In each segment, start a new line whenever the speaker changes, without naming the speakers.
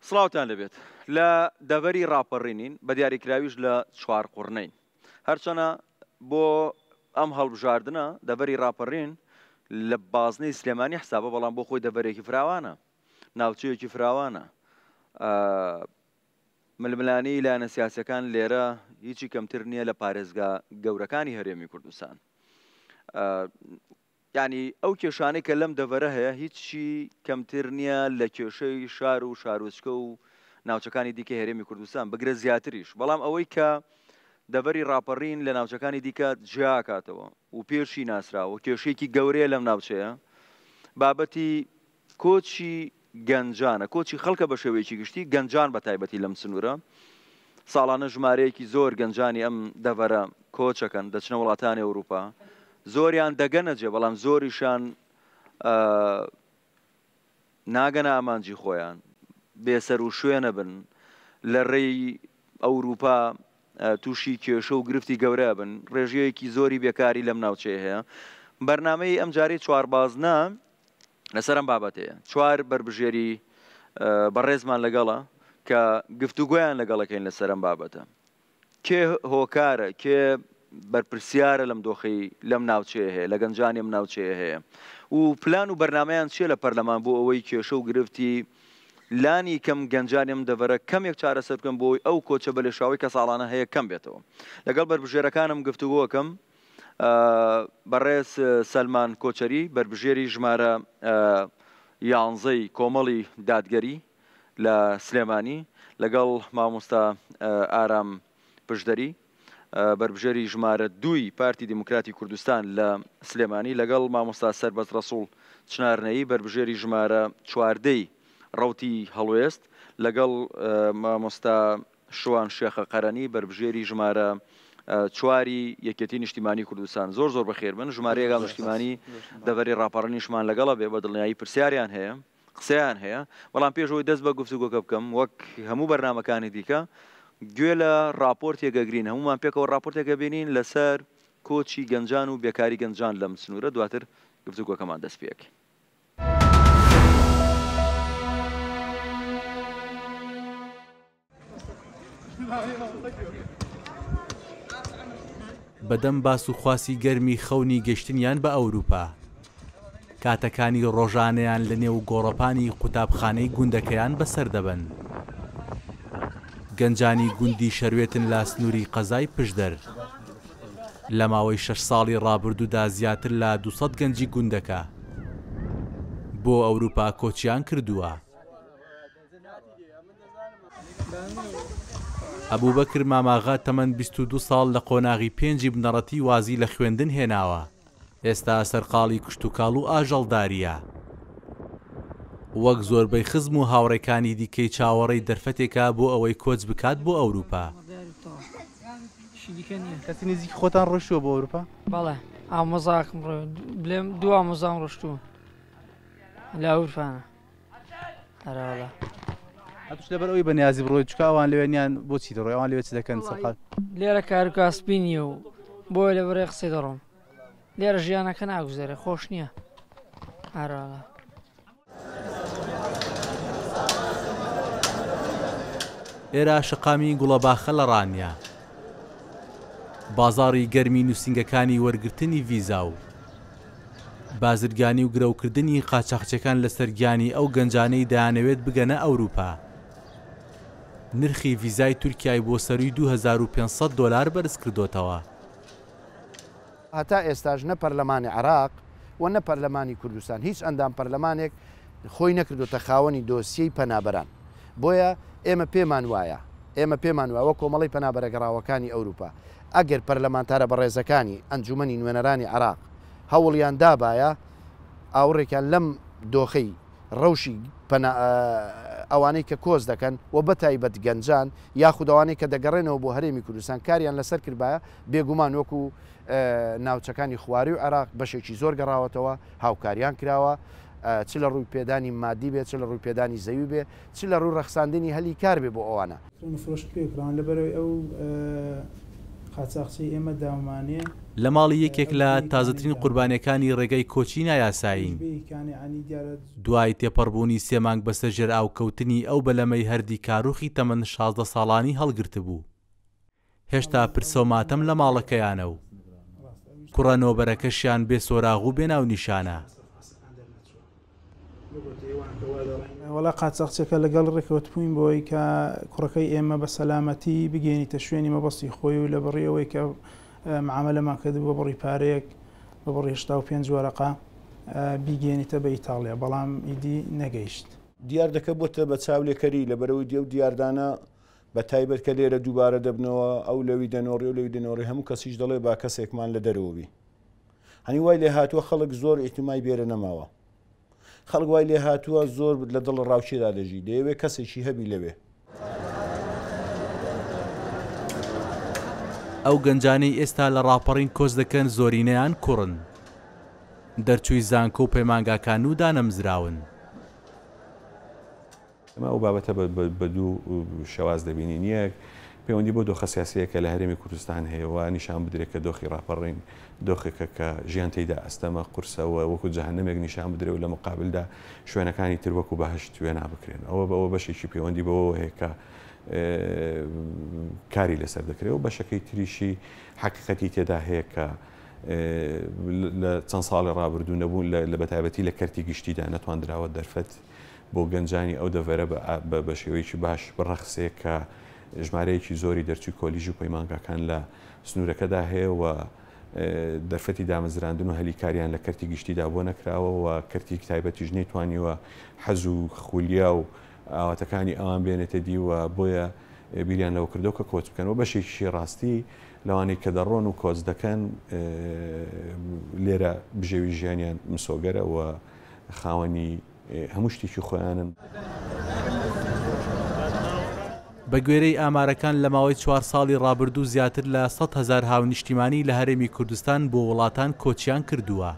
سڵاوتان لەبێت لە دەڤەری ڕاپەڕینین بە دیاریکراویش لە چوار قوڕنەین هەرچەنە بۆ ئەم هەڵبژاردنە دەڤەری ڕاپەڕین لە بازنەی سلێمانی حسابە بەڵام بۆ خۆی دەڤەرێکی فراوانە ناوچەیەکی فراوانە ململانی لایەنە سیاسەکان لێرە هیچی کەمتر نییە لە پارێزگا گەورەکانی هەرێمی کوردستان یعنی ئەو کێشانەی کە لەم دەڤەرە هەیە هیچی کەمتر نییە لە کێشەی شار و شارۆچکە و ناوچەکانی دیکە هەرێمی کوردستان بگرە زیاتریش بەڵام ئەوەی کە دەڤەری ڕاپەڕین لە ناوچەکانی دیکە جیاکاتەوە و پێشی ناسراوە کێشەیەکی گەورەیە لەم ناوچەیە بابەتی کۆچی گەنجانە کۆچی خەڵکە بە شێوەیەکی گشتی گەنجان بە تایبەتی لەم سنوورە ساڵانە ژمارەیەکی زۆر گەنجانی ئەم دەڤەرە کۆچەکەن دەچنە وڵاتانی ئەوروپا زۆریان دەگەنەجێ بەڵام زۆریشان ناگەنە ئامانجی خۆیان بێسەر و شوێنە بن لە ڕێی ئەوروپا تووشی کێشە و گرفتی گەورە بن ڕێژەیەکی زۆری بێکاری لەم ناوچەیە هەیە بەرنامەی ئەم جارەی چواربازنە لەسەر ئەم بابەتەیە چوار بربژێری بەڕێزمان لەگەڵە کە گفتوگۆیان لەگەڵەکەین لەسەر ئەم بابەتە کێ هۆکارە کێ بەرپرسیارە لەم دۆخەی لەم ناوچەیە هەیە لە گەنجانی ئەم ناوچەیە هەیە و پلان و بەرنمەیان چیە لە پەرلەمان بۆ ئەوەی کێشە و گرفتی لانی کەم گەنجانیم دەڤەرە کەمێک چارەسەر بکەم بۆی ئەو کۆچە بە لێشاوی کە ساڵانە هەیە کەم بێتەوە لەگەڵ بربژێرەکانم گفتوگۆکەم بەڕێز سەلمان کۆچەری بربژێری ژمارە 11 کۆمەڵی دادگەری لە سلێمانی لەگەڵ مامۆستا ئارام پشدەری بربژێری ژمارە 2 پارتی دیموکراتی کوردستان لە سلێمانی لەگەڵ مامۆستا سەربەز ڕەسوڵ چنارنەیی بربژێری ژمارە 14 ڕەوتی هەڵوێست لەگەڵ مامۆستا شوان شێخە قەرەنی بربژێری ژمارە 4 یەکێتی نیشتیمانی کوردستان زۆر زۆر بەخێر بن ژمارەیەگا نیشتیمانی دەڤەری ڕاپەڕینیشمان لەگەڵە بێ بە دڵنیایی پرسیاریان هەیە قسەیان هەیە بەڵام پێشەوەی دەست بە گفتوگۆکە بکەم وەک هەموو بەرنامەکانی دیکە گوێ لە راپۆرتێکە گرین هەمومان پێکەوە راپۆرتێکە بینین لەسەر کۆچی گەنجان و بێکاری گەنجان لەم سنوورە دواتر گفتوگۆکەمان دەست پێک
بەدەم باس و خواسی گەرمی خەونی گەشتنیان بە ئەوروپا کاتەکانی ڕۆژانەیان لە نێو گۆڕەپانی قوتابخانەی گوندەکەیان بەسەر دەبن گەنجانی گوندی شەروێتن لا سنووری قەزای پشدەر لە ماوەی 6 ساڵی ڕابردوودا زیاتر لە 200 گەنجی گوندەکە بۆ ئەوروپا کۆچیان کردووە ئەبوبەکر ماماغا تەمەن 22 ساڵ لە قۆناغی 5 بنەڕەتی وازی لە خوێندن هێناوە ئێستا سەرقاڵی کشت و کاڵ و ئاژەڵداریە وەک زۆربەی خزم و هاوڕێکانی دیکەی چاوەڕێی دەرفەتێکا بۆ ئەوەی کۆچ بکات بۆ ئەوروپا
کەسی نزیکی خۆتان ڕۆشتووە بۆ ئەوروپا؟
بەڵێ ئامۆزاکم بڵێم دوو ئامۆزام ڕۆشتووە لە ئەوروپانە هەراوەڵا
هەتوش لەبەر ئەوەی بەنیازی بڕۆی چکە ئەوان لەوێنیان بۆچی دەڕۆی ئەوان لەوێ چ دەکەن سەقات
لێرە کارکاسبینیە و بۆیە لەبەرێ قسەی دەڕۆم لێرە ژیانەکە ناگوزێرێ خۆش نییە هەراوەڵا
ئێرە شقامی گوڵەباخە لە ڕانیا بازاڕی گەرمی نووسنگەکانی وەرگرتنی ڤیزا و بازرگانی و گرەوکردنی قاچاقچەکان لە سەرگیانی ئەو گەنجانەی دەیانەوێت بگەنە ئەوروپا نرخی ڤیزای تورکیای بۆ سەروی 2500 دۆلار بەرز کردوتەوە
هەتا ئێستاژ نە پەرلەمانی عێراق و نە پەرلەمانی کوردستان هیچ ئەندام پەرلەمانێک خۆی نەکردوتە خاوەنی دۆسیەی پەنابەران بۆیە ئێمە پێمان وایە وە کۆمەڵی پەنابەرەگەڕاوەکانی ئەوروپا ئەگەر پەرلەمانتارە بەڕێزەکانی ئەنجومەنی نوێنەرانی عێراق هەوڵیان دابایە ئاوڕێکیان لەم دۆخەی ڕەوشی ئەوانەی کە کۆز دەکەن و بەتایبەت گەنجان یاخود ئەوانەی کە دەگەڕێنەوە بۆ هەرێمی کوردستان کاریان لەسەر کردبایە بێگومان وەکو ناوچەکانی خواری و عێراق بەشێکی زۆر گەڕاوەتەوە هاوکاریان کراوە چ لە ڕووی پێدانی مادی بێت چ لە ڕووی پێدانی زەوی بێ چ لە ڕووی ڕەخساندنی هەلی کار بێ بۆ ئەوانە
فرۆشت پێکران لەبەرەوەی ئەو قاچاقچی ئێمە داومانێ
لە ماڵی یەکێک لە تازەترین قوربانیەکانی ڕێگەی کۆچی نایاسایین. دوای تێپەڕبوونی 3 مانگ بەسەر ژێر ئاوکەوتنی ئەو بەلەمەی هەردی کاروخی تەمەن 16 ساڵانی هەڵگرت بوو. هێشتا پرسەوماتەم لە ماڵەکەیانە و کوڕە نۆبەرەکەشیان بێ سۆراغ و بێناو نیشانە.
وەڵا قاچاقچەکە لەگەڵ ڕێکەوتبووین بۆی کە کوڕەکەی ئێمە بە سەلامەتی بگەێنیتە شوێنی مەبەستی خۆی و لە بڕیەوەی کە معاملەمان کردبوو بە بڕی پارەیەک بە بڕی 85 وەرەقە بیگەێنیتە بە ئیتاڵیا، بەڵام ئیدی نەگەیشت.
دیار دەکە بۆتە بە چاولێکەری لە بەرەوەی دێ و دیاردانە بە تایبەت کە لێرە دووبارە دەبنەوە ئەو لەوی دەنۆڕی و لەوی دەنۆڕی هەموو کەسیش دەڵێ با کەسێکمان لە دەرەوەبی. هەنی وای لێ هاتووە خەڵک زۆر ئیحتیمای بێرە نەماوە. خەڵک وای لێ هاتووە زۆر لە دڵ ڕاوچێدا دەژی دەیەوێ کەسێکی هەبی لەوێ.
ئەو گەنجانەی ئێستا لە ڕاپەڕین کۆچ دەکەن زۆرینەیان کوڕن. دەرچووی زانکۆ و پەیمانگاکان و دانەمزراون.
ئەمە ئەو بابەتە بە دوو شەواز دەبینین. یەک پەیوەندی بۆ دۆخە سیاسیەکە لە هەرێمی کوردستان هەیەەوە نیشان بدرێت کە دۆخی ڕاپەڕین دۆخێکە کە ژیان تێیدا ئەستەمە قورسەوە وەکو جەهەنەمێک نیشان بدرێت و لە مقابلدا شوێنەکانی تر وەکو بەهشت وێنا بکرێن. ئەوە بەوە بەشێکی پەیوەندی بەوە هەیە کە کاری لەسەر دەکرێت و بەشەکەی تریشی حقیقەتی تێدا هەیە کە لە چەند ساڵی ڕابردوو نەبوون لە بەتایبەتی لە کەرتی گشتیدا نەتواندراوە دەرفەت بۆ گەنجانی ئەو دەڤەرە بە شێوەیەکی باش بڕەخسێ کە ژمارەیەکی زۆری دەرچووی کۆلیژ و پەیمانگاکان لە سنوورەکەدا هەیە و دەرفەتی دامەزراندن و هەلیکاریان لە کەرتی گشتیدا بۆ نەکراوە و کەرتی تایبەتیش نەیتوانیوە حەز و خولیا و ئاواتەکانی ئەوان بێنێتە دی و بۆیە بیریان لەوە کردەوە کە کۆچ بکەن و بەشێکی ڕاستی لەوانەی کە دەڕۆن و کۆچ دەکەن لێرە بژێوی ژیانیان مسۆگەرە و خاوەنی هەموو شتێکی خۆیانن.
بە گوێرەی ئامارەکان لە ماوەی 4 ساڵی ڕابردوو زیاتر لە 100,000 هاونیشتیمانی لە هەرێمی کوردستان بۆ وڵاتان کۆچیان کردووە.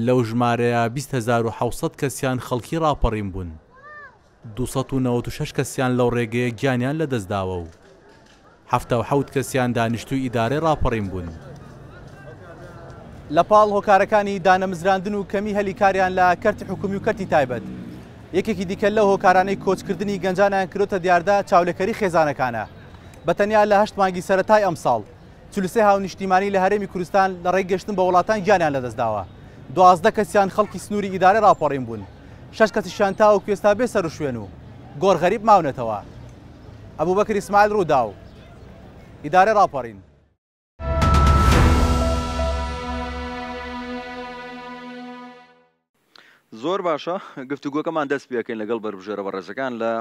لەو ژمارەیە 20,700 کەسیان خەڵکی ڕاپەڕین بوون. 296 کەسیان لەو ڕێگەیە گیانیان لەدەستداوە و 77 کەسیان دانیشتووی ئیدارەی ڕاپەڕین بوون.
لە پاڵ هۆکارەکانی دانەمزراندن و کەمی هەلیکاریان لە کەرتی حکومی و کەرتی تایبەت یەکێکی دیکە لەو هۆکارانەی کۆچکردنی گەنجانیان کردوتە دیاردا چاولەکەری خێزانەکانە. بەتەنیا لە 8 مانگی سەرەتای ئەم ساڵ 43 هاونیشتیمانی لە هەرێمی کوردستان لە ڕێی گەشتن بە وڵاتان گیانیان لەدەستداوە. 12 کەسیان خەڵکی سنووری ئیدارە ڕاپەڕین بوون. 6 کەسیشیان تاوە کوێستا بێ سەر و شوێن و گۆڕ غەریب ماونەتەوە. ئەبوبەکر ئیسماعیل ڕوودا و ئیدارە ڕاپەڕین.
زۆر باشە گفتوگۆکەمان دەست پێکەین لەگەڵ بربژێرە بەڕێزەکان لە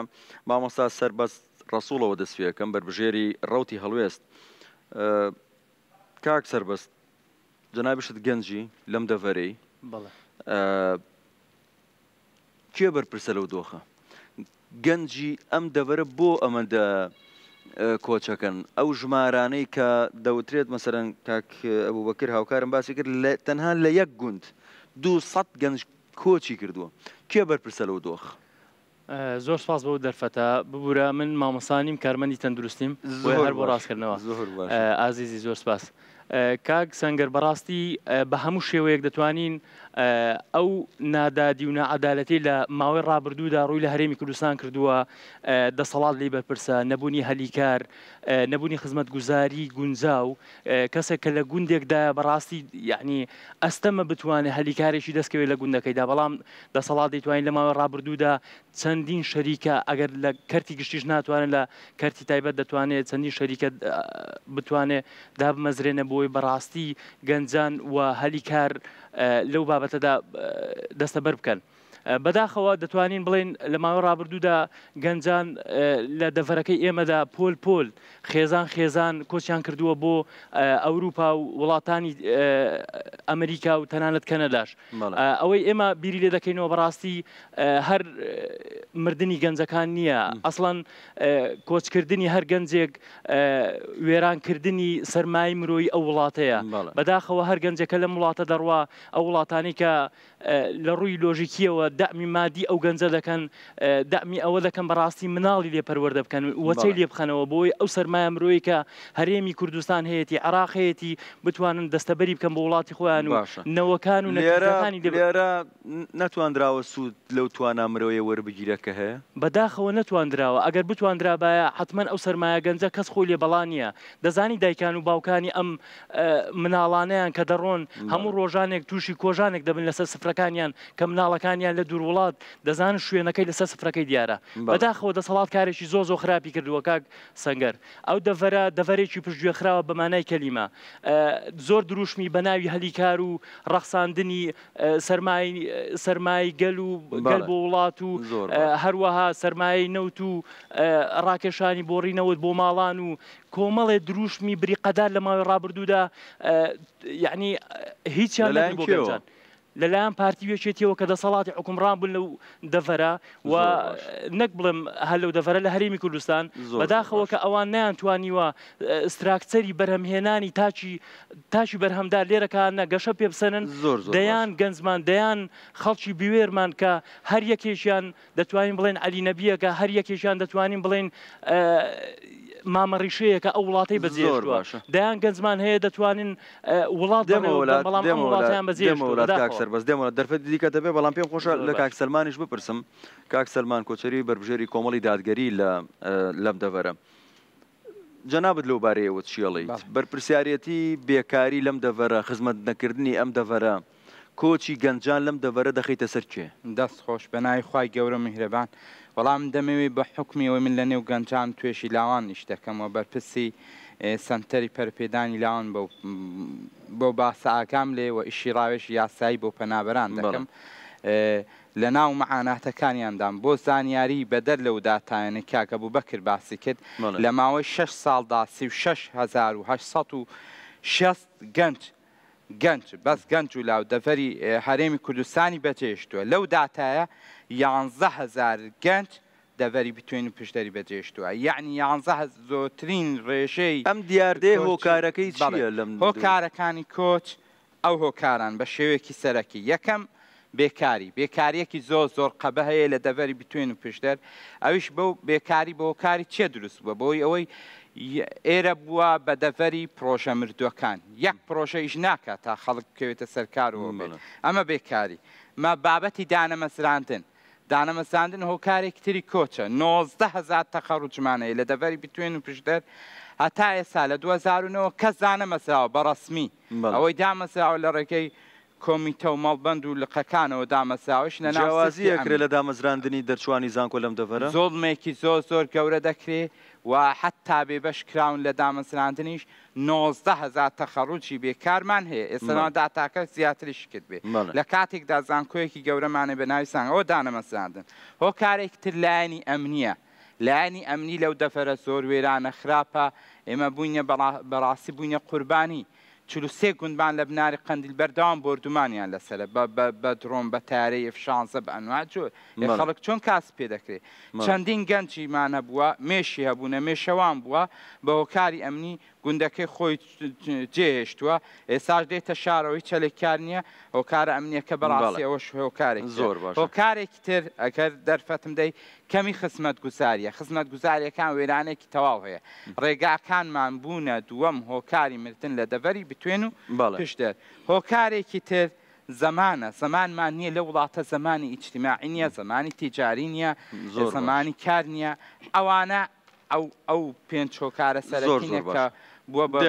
مامۆستا سەربەست ڕەسوڵەوە دەست پێکەم بربژێری ڕەوتی هەڵوێست. کاک سەربەست جەنابشت گەنجی لەم دەڤەرەی کێ بەرپرسە لەو دۆخە؟ گەنجی ئەم دەڤەرە بۆ ئەمەدە کۆچەکەن ئەو ژمارانەی کە دەوترێت مەسەرەن کاک ئەبوبەکر هاوکارم باسی کرد تەنها لە یەک گوند 200 گەنج کۆچی کردووە. کێ بەرپرسە لەو دۆخ؟
زۆر سپاس بەو دەرفەتە ببوورە من مامۆسانیم کارمەندی تەندروستیم هەر بۆ ڕاستکردنەوە. ئازیزی زۆر سپاس. کاک سەنگەر بەڕاستی بە هەموو شێوەیەک دەتوانین ئەو نادادی و نەعەدالەتی لە ماوەی ڕابردوودا ڕووی لە هەرێمی کوردستان کردووە. دەسەڵات لی بەرپرسە، نەبوونی هەلیکار، نەبوونی خزمەتگوزاری گونجاو، کەسێک کە لە گوندێکدا بەڕاستی یعنی ئەستەمە بتوانێت هەلیکارێکی دەستکەوێت لە گوندەکەیدا، بەڵام دەسەڵات دەیتوانین لە ماوەی ڕابردوودا چەندین شەریکە ئەگەر لە کەرتی گشتیش ناتوانێت لە کەرتی تایبەت دەتوانێت چەندین شەریکە بتوانێت دابمەزرێنە بۆی بەڕاستی گەنجان و هەلیکار لەو بابەتەدا دەستە بەر بکەن. بەداخەوە دەتوانین بڵێن لە ماوەی ڕابردوودا گەنجان لە دەڤەرەکەی ئێمەدا پۆل پۆل خێزان خێزان کۆچیان کردووە بۆ ئەوروپا و وڵاتانی ئەمریکا و تەنانەت کەنەداش. ئەوەی ئێمە بیری لێ دەکەینەوە بەڕاستی هەر مردنی گەنجەکان نییە، ئەسڵەن کۆچکردنی هەر گەنجێک وێرانکردنی سەرمای مرۆیی ئەو وڵاتەیە. بەداخەوە هەر گەنجەکە لەم وڵاتە دەڕوا ئەو وڵاتانی کە لە ڕووی لۆژیکیەوە دامی مادی ئەو گەنجە دەکەن دامی ئەوە دەکەن بەڕاستی مناڵی لێ پەروەردە بکەن وەچەی لێ بخەنەوە بۆی ئەو سەرمایە مرۆیی کە هەرێمی کوردستان هەیەی عراق هەیەی بتوانن دەستەبەری بکەن بە وڵاتی خۆیان و نەوەکان و نەکانی
لێرە نەتواندراوە سوود لەو توانە مرۆیە وەربگیرە کە هەیە
بەداخەوە نەتواندراوە ئەگەر بتواندرابایە حتمما ئەو سەرمایە گەنجە کەس خۆی لێ بەڵانیە دەزانی دایکان و باوکانی ئەم مناڵانەیان کە دەڕۆن هەموو ڕۆژانێک تووشی کۆژانێک دەبن لەسەر سفرەکانیان کە مناڵەکانیان لە دوور وڵات دەزانن شوێنەکەی لەسەر سفرەکەی دیارە بەداخەوە دەسەڵات کارێکی زۆ خراپی کردووە کاک سەنگەر ئەو دەڤەرێکی پشتگوێ خراوە بە مانای کەلیمە زۆر دروشمی بە ناوی هەلیکار و ڕەخساندنی سەرمای گەل و گەل بۆ وڵات و هەروەها سەرمایەی نەوت و ڕاکێشانی بۆڕینەوت بۆ ماڵان و کۆمەڵێ دروشمی بریقەدار لە ماوەی ڕابردوودا یعنی هیچیان لە بۆ گەنجان لەلایەن پارتیوێکێتیەوە کە دەسەڵاتی حکومڕان بوون لەو دەڤەرە و نەک بڵێم هەر لەو دەڤەرە لە هەرێمی کوردستان بەداخەوە کە ئەوان نەیانتوانیوە استراکچەری بەرهەمهێنانی تاچی بەرهەمدار لێرەکانە گەشە پێ بسەنن دەیان گەنجمان دەیان خەڵکی بوێرمان کە هەر یەکێکیان دەتوانین بڵێن عەلی نەبیەکە هەر یەکێکیان دەتوانین بڵێن مامەڕیشەیەکە ئەو وڵاتی بەجێشتووە دەیان گەنجمان هەیە دەتوانین وڵات بەڵام وڵاتیان بەجێشتووە
بەس دێمەوە دەرفەتی دیکە دەبێ بەڵام پێم خۆشە لە کاک سەلمانیش بپرسم کاک سەلمان کۆچەری بەربژێری کۆمەڵی دادگەری لەم دەڤەرە جەنابەت لەو بارەیەوە چیەڵیت بەرپرسیارەتی بێکاری لەم دەڤەرە خزمەت نەکردنی ئەم دەڤەرە کۆچی گەنجان لەم دەڤەرە دەخەیتە سەر کێ
دەست خۆش بە ناوی خوای گەورە میهرەبان وەڵام دەمەوێت بە حکمیەوەی من لە نێو گەنجان توێشی لاوان نیش دەکەمەوە بەرپرسی سنتەری پەرپێدانی لاوان بۆ باسە ئاکام لێ و ئیشی ڕاوێژی یاسایی بۆ پەنابەران دەکەم لە ناو مەعاناتەکانیاندام بۆ زانیاری بەدەر لەو داتایەنە کاکە بوو بەکرد باسی کرد لە ماوەی 6 ساڵدا 36,860 گەنج بەس گەنج و لاو دەڤەری هەرێمی کوردستانی بەجێشتووە لەو داتایە 11,000 گەنج دەڤەری بتوێن و پشتەری بەجێشتووە یعنی 11 زۆرترین ڕێژەی
ئەم دیاردەیە هۆکارەکەی چییە لەم
هۆکارەکانی کۆچ ئەو هۆکاران بە شێوەیەکی سەرەکی یەکەم بێکاریەکی زۆر قەبە هەیە لە دەڤەری بتوێن و پشتەر ئەویش بەو بێکاری بە هۆکاری چێ دروست بووە بۆی ئەوەی ئێرە بووە بە دەڤەری پرۆژە مردووەکان یەک پرۆژەیش ناکات تا خەڵک بکەوێتە سەرکارەوە بێت ئەمە بێکاری مە بابەتی دانەمەزاندن هۆکارێکی تری کۆچە 19,000 تەخەڕوجمانەیە لە دەڤەری بتوێن و پشتەر هەتا ئێستا لە 2009 کەس دانەمەزراوە بەڕەسمی ئەوەی دامەزراوە لە ڕێگەی کۆمیتە و مەڵبەند و لقەکانەوە دامەزراوەش
نەناوازیەکرێت لە دامەزراندنی دەرچوانی زانکۆ لەم دەڤەرە
زۆڵمێکی زۆر گەورە دەکرێت و حتا بێبەش کراون لە دامەزراندنیش 19,000 تەخەڕوجی بێکارمان هەیە ئێستا داتاکە زیاتریش کرد بێ لە کاتێکدا زانکۆیەکی گەورەمانە بە ناوی سانگ ئەوە دامەزراندن هۆکارێک تر لایەنی ئەمنیە لایەنی ئەمنی لەو دەڤەرە زۆر وێرانە خراپە ئێمە بووینە بەڕاستی بووینە قوربانی 43 گوندمان لە بناری قەندیل بەردەوام بردومانیان لەسەرە بە درۆن بە تارەی F-16 بە ئەنواع جۆر خەڵک چۆن کاس پێ دەکرێت چەندین گەنجیمان هەبووە مێشی هەبوونە مێشەوان بووە بە هۆکاری ئەمنی گوندەکەی خۆی جێهێشتووە ئێساش دێتە شارەوەی چەلێکار نییە هۆکارە ئەمنیەکە بەڕاستی ئەوەش هۆکارێک
زۆر باش
هۆکارێکی تر ئەگەر دەرفەتم دەی کەمی خزمەت گوزاریە خزمەت گوزاریەکان وێرانێکی تەواو هەیە ڕێگاکانمان بوونە دووەم هۆکاری مردن لە دەڤەری بتوێن و پشتەر هۆکارێکی تر زەمانمان نییە لە وڵاتە زمانی ئیجتیماعی نییە زمانی تیجاری نییە زمانی کار نییە ئەوانە ئەو پێنج هۆکارە سەرەکینە کە بووە بە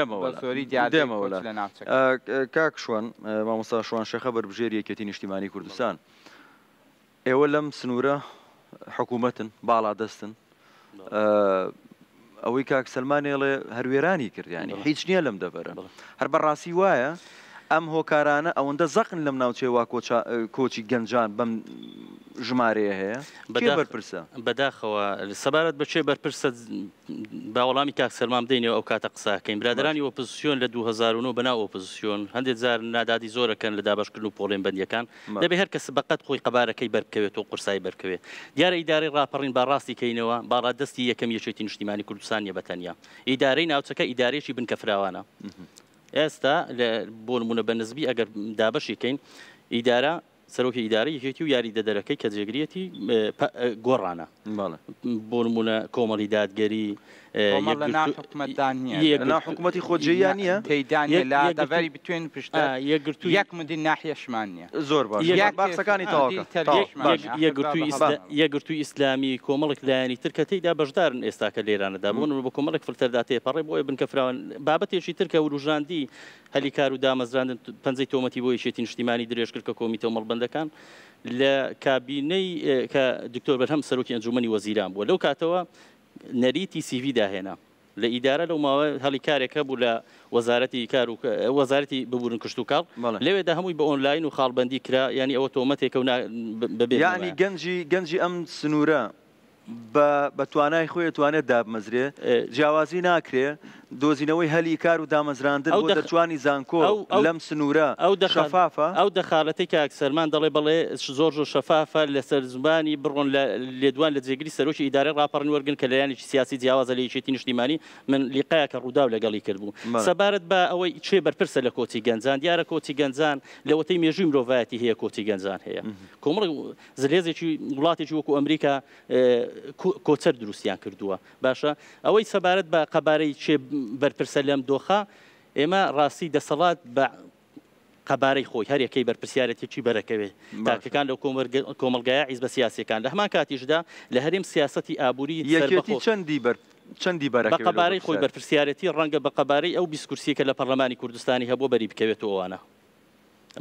زۆری دیادێمەوە لە ناوچەکە
کاک شوان مامۆستا شوان شەخە بەربژێری یەکێتی نیشتیمانی کوردستان ئێوە لەم سنوورە حکوومەتن باڵا دەستن ئەوەی کاک سەلمانێڵێ هەروێرانی کردیانی هیچ نییە لەم دەڤەرە هەر بەڕاستی وایە ئەم هۆکارانە ئەوەندە زەقن لەم ناوچەوە کۆچی گەنجان بەم ژمارەیە هەیە بەرپرسە
بەداخەوە سەبارەت بەچێ بەرپرسە باوەڵامی کاک سەلمان بدەینەوە ئەو کاتە قساکەین برادرانی ئۆپۆزیسیۆن لە 2009 بەناو ئۆپۆزیسیۆن هەندێک جار نادادی زۆرەکەن لە دابەشکردن و پۆڵێن بەندیەکان دەبێت هەر کەس بەقەت خۆی قەبارەکەی بەربکەوێت و قورسایی بەرکەوێت دیارە ئیدارەی ڕاپەڕین باڕاستی کەینەوە باڕادەستی یەکەم یەکێتی نیشتیمانی کوردستانیە بەتەنیا ئیدارەی ناوچەکە ئیدارێکی بنکە فراوانە ئێستا بۆ نمونە بە نسبی ئەگەر دابەشیکەین ئیدارە سەرۆکی ئیدارە یەکێتی و یاری دەدەرەکەی کە جێگرێتی گۆڕانە بۆ نمونە کۆمەڵی دادگەری
حکوومەتی خۆجێیان نییە
تێدانە لا دەڤری بتوێن پشتە یەک مدی ناحیەشمان نیە
زۆر باش باخسەکانی
یەکگرتووی ئیسلامی کۆمەڵک لایەنی تر کە تێیدا بەشدارن ئێستا کە لێرانەدا بۆ بە کۆمەڵک فلتەردا تێپەڕێ بۆیە بنکەفراون بابەتێکی ترکە وروژاندی هەلیکار و دامەزراندن پەنجەی تۆمەتی بۆ یەکێتی نیشتیمانی درێژ کرد کە کۆمیتە مەڵبەندەکان لە کابینەی کە دکتۆر بەرهەم سەرۆکی ئەنجومەنی وەزیران بووە لەو کاتەوە نەریتی سیڤی داهێنا لە ئیدارە لەو ماوە هەڵی کارێکە بوو لە وەزارەتی کار و وەزارەتی ببورن کشت و کاڵ لەوێدا هەمووی بە ئۆنلاین و خاڵبەندی کرا ینی ئەوە تۆمەتێکە و بەبێ
ینی گەنجی ئەم سنوورە بە توانای خۆی توانێت دابمەزرێ جیاوازی ناکرێ دۆزینەوەی هەلی کار و دامەزراندن بۆ دەرچوانی زانکۆ لەم سنوورە شەفافە
ئەو دەخالەتی کە ئەکسەرمان دەڵێ بڵێ زۆر شەفافە لەسەر زمانی بڕۆن لێدوان لە جێگری سەرۆکی ئیدارە ڕاپەڕن وەرگن کە لایەنێکی سیاسی جیاوازە لە یەکێتی نیشتیمانی من لیقایەکە ڕوودا و لەگەڵی کردبوو سەبارەت بە ئەوەی چێ بەرپرسە لە کۆچی گەنجان دیارە کۆچی گەنجان لەوەتەی مێژووی مرۆڤایەتی هەیە کۆچی گەنجان هەیە کۆمەڵ زلێزێکی وڵاتێکی وەکو ئەمریکا کۆچەر دروستیان کردووە باشە ئەوەی سەبارەت بە قەبارەی چێ بەرپرسە لەم دۆخە ئێمە ڕاستی دەسەڵات بە قەبارەی خۆی هەر یەکەی بەرپرسیارەتێکی بەرەکەوێ تاکەکان لەو کۆمەلگایە حیزبە سیاسیەکان لە هەمان کاتیشدا لە هەرێم سیاسەتی ئابووری
چەندی
بە قەبارەی خۆی بەرپرسیارەتی ڕەنگە بە قەبارەی ئەو بیسکورسیەکە لە پەرلەمانی کوردستانی هەبوو بەری بکەوێتەوە ئەوانە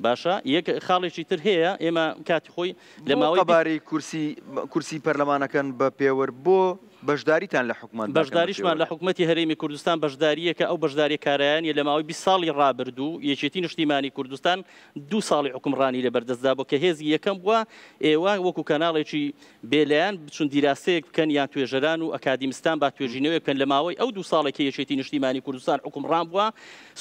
باشە یەک خاڵێکی تر هەیە ئێمە کاتی خۆی
لە ماوەی قەبارەی کورسی پەرلەمانەکان بە پێوە بۆ بەشداریتان لە حکومت
بەشداریشمان لە حکوومەتی هەرێمی کوردستان بەشداریەکە ئەو بەشداری کارایانە لە ماوەی 20 ساڵی ڕابردوو یەکێتی نیشتیمانی کوردستان 2 ساڵی حکومڕانی لە بەردەستدا بۆ کە هێزی یەکەم بووە ئێوە وەکو کەناڵێکی بێلایەن بچون دیراسەیەک بکەن یان توێژەران و ئەکادیمستان با توێژینەوەی بکەن لە ماوەی ئەو 2 ساڵێکی یەکێتی نیشتیمانی کوردستان حکومڕان بووە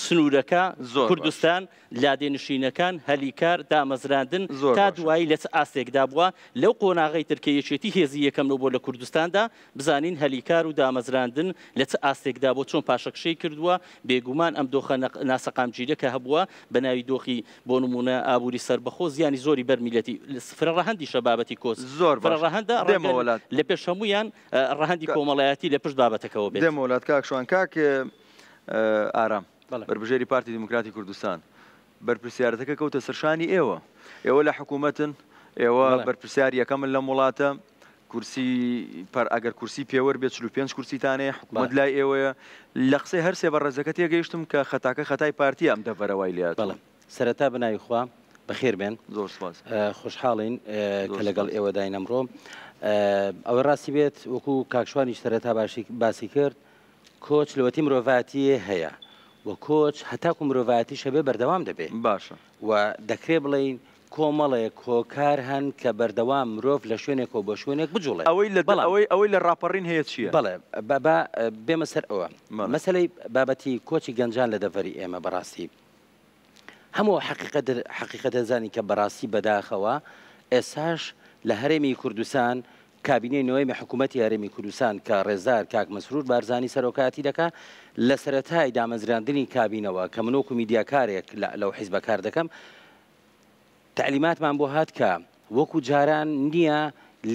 سنوورەکە کوردستان لادێنشینەکان هەلیکار دامەزراندن تا دوایی لە ئاستێکدا بووە لەو قۆناغی ترکە یەکێتی هێزی یەکەم بۆ لە کوردستاندا بزانین هەلیکار و دامەزراندن لە چ ئاستێکدا بۆ چۆن پاشەکشەی کردووە بێگومان ئەم دۆخە ناسەقامگیرە کە هەبووە بە ناوی دۆخی بۆ نمونە ئابووری سەربەخۆ زیانی زۆری بەرمیلەتی فرە ڕەهەندی شەبابەتی کۆس
زۆر
ڕەهەندە لە پێش هەمویان ڕەهەندی کۆمەڵایەتی لە پشت بابەتەکەەوە بێت
دێم وڵات کاکشوان کاک ئارام بەربژێری پارتی دیموکراتی کوردستان بەرپرسیارەتەکە کەوتە سەرشانی ئێوە لە حکوومەتن ئێوە بەرپرسیار یەکەمن لەم وڵاتە کورسی ئەگەر کورسی پێوە بێت 45 کورسیتانەیە حکوومەت لای ئێوەیە لە قسەی هەرسێ بە ڕێزەکە تێگەیشتم کە خەتاکە خەتای پارتی ئەم دەڤەرەوەی لات
سەرەتا بناوی خوا بەخێر بێن
زۆر سپاس
خۆشحاڵین کە لەگەڵ ئێوە داین ئەمڕۆ ئەوە ڕاستی بێت وەکو کاکشوانی سەرەتا باسی کرد کۆچ لەوەتی مرۆڤاتی هەیە و کۆچ هەتاکو مرۆڤاتی شەبێ بەردەوام دەبێت
باشە
و دەکرێ بڵین کۆمەڵێک کۆکار هەن کە بەردەوام مرۆڤ لە شوێنێک و بۆ شوێنێک بجوڵێ
ئەوەی لە ڕاپەڕین هەیە چییە؟
بەڵێ بێمە سەر ئەوە مەسەلەی بابەتی کۆچی گەنجان لە دەڤەری ئێمە بەڕاستی هەموو حقیقەتە زانی کە بەڕاستی بەداخەوە ئێساش لە هەرێمی کوردستان کابینەی نوێمی حکوومەتی هەرێمی کوردستان کە ڕێزدار کاک مەسرور بارزانی سەرۆکاتی دەکات لە سەرەتای دامەزراندنی کابینەوە کە منۆک و میدیاکارێک لەو حیزبە کار دەکەم تعلیماتمان بۆ هات کە وەکو جاران نییە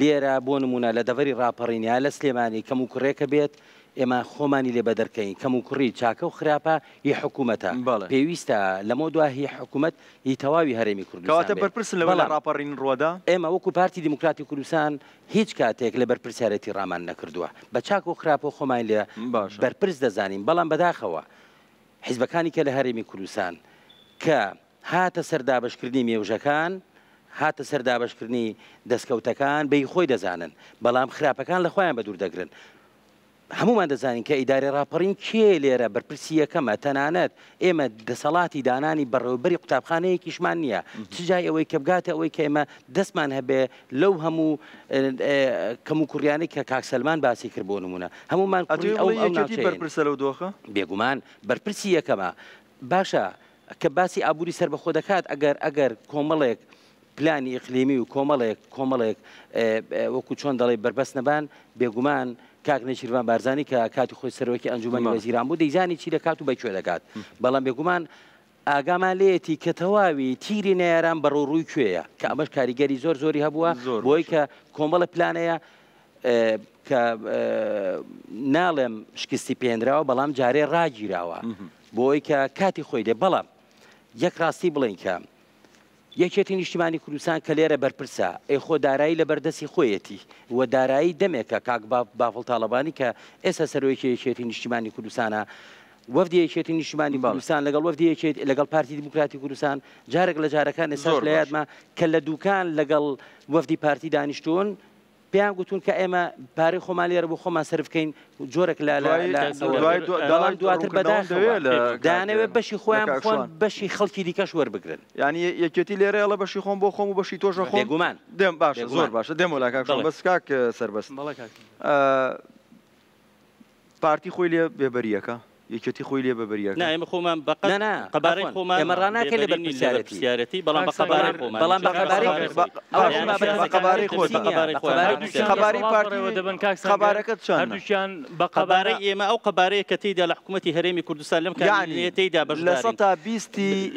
لێرە بۆ نمونە لە دەڤەری ڕاپەڕینیا لە سلێمانی کەم و کوڕێکە بێت ئێمە خۆمانی لێ بەدەرکەین کەم و کوڕی چاکە و خراپە هی حکوومەتە پێویستە لەمە دوا هی حکوومەت هی تەواوی هەرێمی کوردستان
بەرپرسن لە ڕاپەڕین ڕۆدا
ئێمە وەکو پارتی دیموکراتی کوردستان هیچ کاتێک لە بەرپرسیارەتی ڕامان نەکردووە بە چاک و خراپە و خۆمان لێ بەرپرس دەزانین بەڵام بەداخەوە حیزبەکانی کە لە هەرێمی کوردستان کە هاتە سەردابشکردنی مێوژەکان هاتە سەردابشکردنی دەستکەوتەکان بەی خۆی دەزانن بەڵام خراپەکان لە خۆیان بە دوور دەگرن هەمومان دەزانین کە ئیداری ڕاپەڕین کێ لێرە بەرپرسی یەکەمە تەنانەت ئێمە دەسەڵاتی دانانی بەڕێوەبەری قوتابخانەیەکیشمان نییە چجای ئەوەی کە بگاتە ئەوەی کە ئێمە دەستمان هەبێ لەو هەموو کەم و کوڕیانەی کە کاکسەلمان باسی کرد بۆ نمونە هەمومان
بەرپرسە لەو دۆخە
بێگومان بەرپرسی یەکەمە باشە کە باسی ئابووری سەربەخۆ دەکات ئەگەر کۆمەڵێک پلانی ئیقلیمی و کۆمەڵێک وەکو چۆن دەڵێ بربەست نەبان بێگومان کاک نەچیروان بارزانی کە کاتی خۆی سەرۆکی ئەنجومەنی وەزیران بوو دەیزانی چی دەکات و بەکوێ دەکات بەڵام بێگومان ئاگامان لێتی کە تەواوی تیری نێران بەڕوو ڕووی کوێیە کە ئەمەش کاریگەری زۆری هەبووە بۆی کە کۆمەڵە پلانەیە کە ناڵێم شکستی پێێنراوە بەڵام جارێ ڕاگیراوە بۆی کە کاتی خۆی دێ بەڵام یەک ڕاستی بڵین کە یەکێتی نیشتیمانی کوردستان کە لێرە بەرپرسە ئەیخۆ دارایی لە بەردەستی خۆیەتی و دارایی دەمێکە کاک بافڵ تاڵەبانی کە ئێستا سەرۆیەکی یەکێتی نیشتیمانی کوردستانە وەفدی یەکێتی نیشتیمانی کوردستان لەگەڵ وەفدی لەگەڵ پارتی دیموکراتی کوردستان جارێک لە جارەکان ئێستاش لە یادمە کە لە دوکان لەگەڵ وەفدی پارتی دانیشتوون پێیان گوتون کە ئێمە پارەی خۆمان لێرە بۆ خۆمان سرف بکەین جۆرێک بەڵام دواتر بەداخەوە دەیانەوێت بەشی خۆیان بخۆن بەشی خەڵکی دیکەش وەربگرن
ینی یەکێتی لێرە ئەڵە بەشی خۆم بۆ خۆم و بەشی تۆژە خۆم
گومان
دێم باشە زۆر باشە دێم وڵا کاک بەس کاک سەربەست پارتی خۆی لێ بێبەریەکە یەکێتی خۆی لێ بەبەریەکە
ئێمە خۆمان قەبارەی خۆمان
ئێمە ڕناکەین لە
بەرپرسیارەتی بەڵام بە قەبارەی خۆمان
بەڵام بە
قەبارەی خۆی قەبارەی پارتیەوە
دەبن کاک
قەبارەکەت چەند
هەردووشیان بە قەبارەی ئێمە ئەو قەبارەیە کە تێیدا لە حکوومەتی هەرێمی کوردستان لەم کاتێدا
بەشداری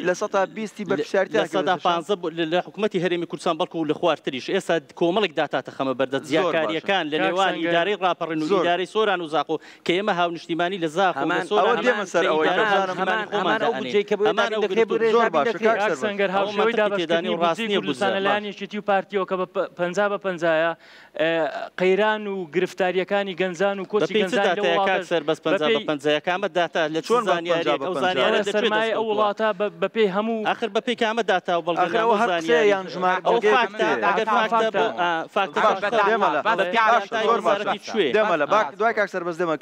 لە 120 بەرپرسیارەتی
115 لە حکوومەتی هەرێمی کوردستان بەڵکو و لە خوارتریش ئێستا کۆمەڵێک داتاتە خەمە بەردەست زیاکاریەکان لە نێوان ئیدارەی ڕاپەڕین و ئیدارەی سۆران و زاخۆ کە ئێمە هاونیشتیمانی لە زاخ
ئەوە دێمە سەر ئەوەی
سەنگەر هاوشەوەی دابەشکردنی ڕاستی کوردستان لەلایەنێکێتی و پارتیەوە کە 50 بە 50 قەیران و گرفتاریەکانی گەنجان و کۆچی گەنجان
سەر بەس 50 بە 50 کامە داتا لە چۆن زانیاری ئەو زانیارە
سەرمای ئەو وڵاتە بەپێی هەموو
آخر بەپێی کامە داتا و بەڵگەنامە زانیاری
یان ژمار
ئەو فاکتە ئەگەر
دێمە لە دوای کاک سەربەست دێمە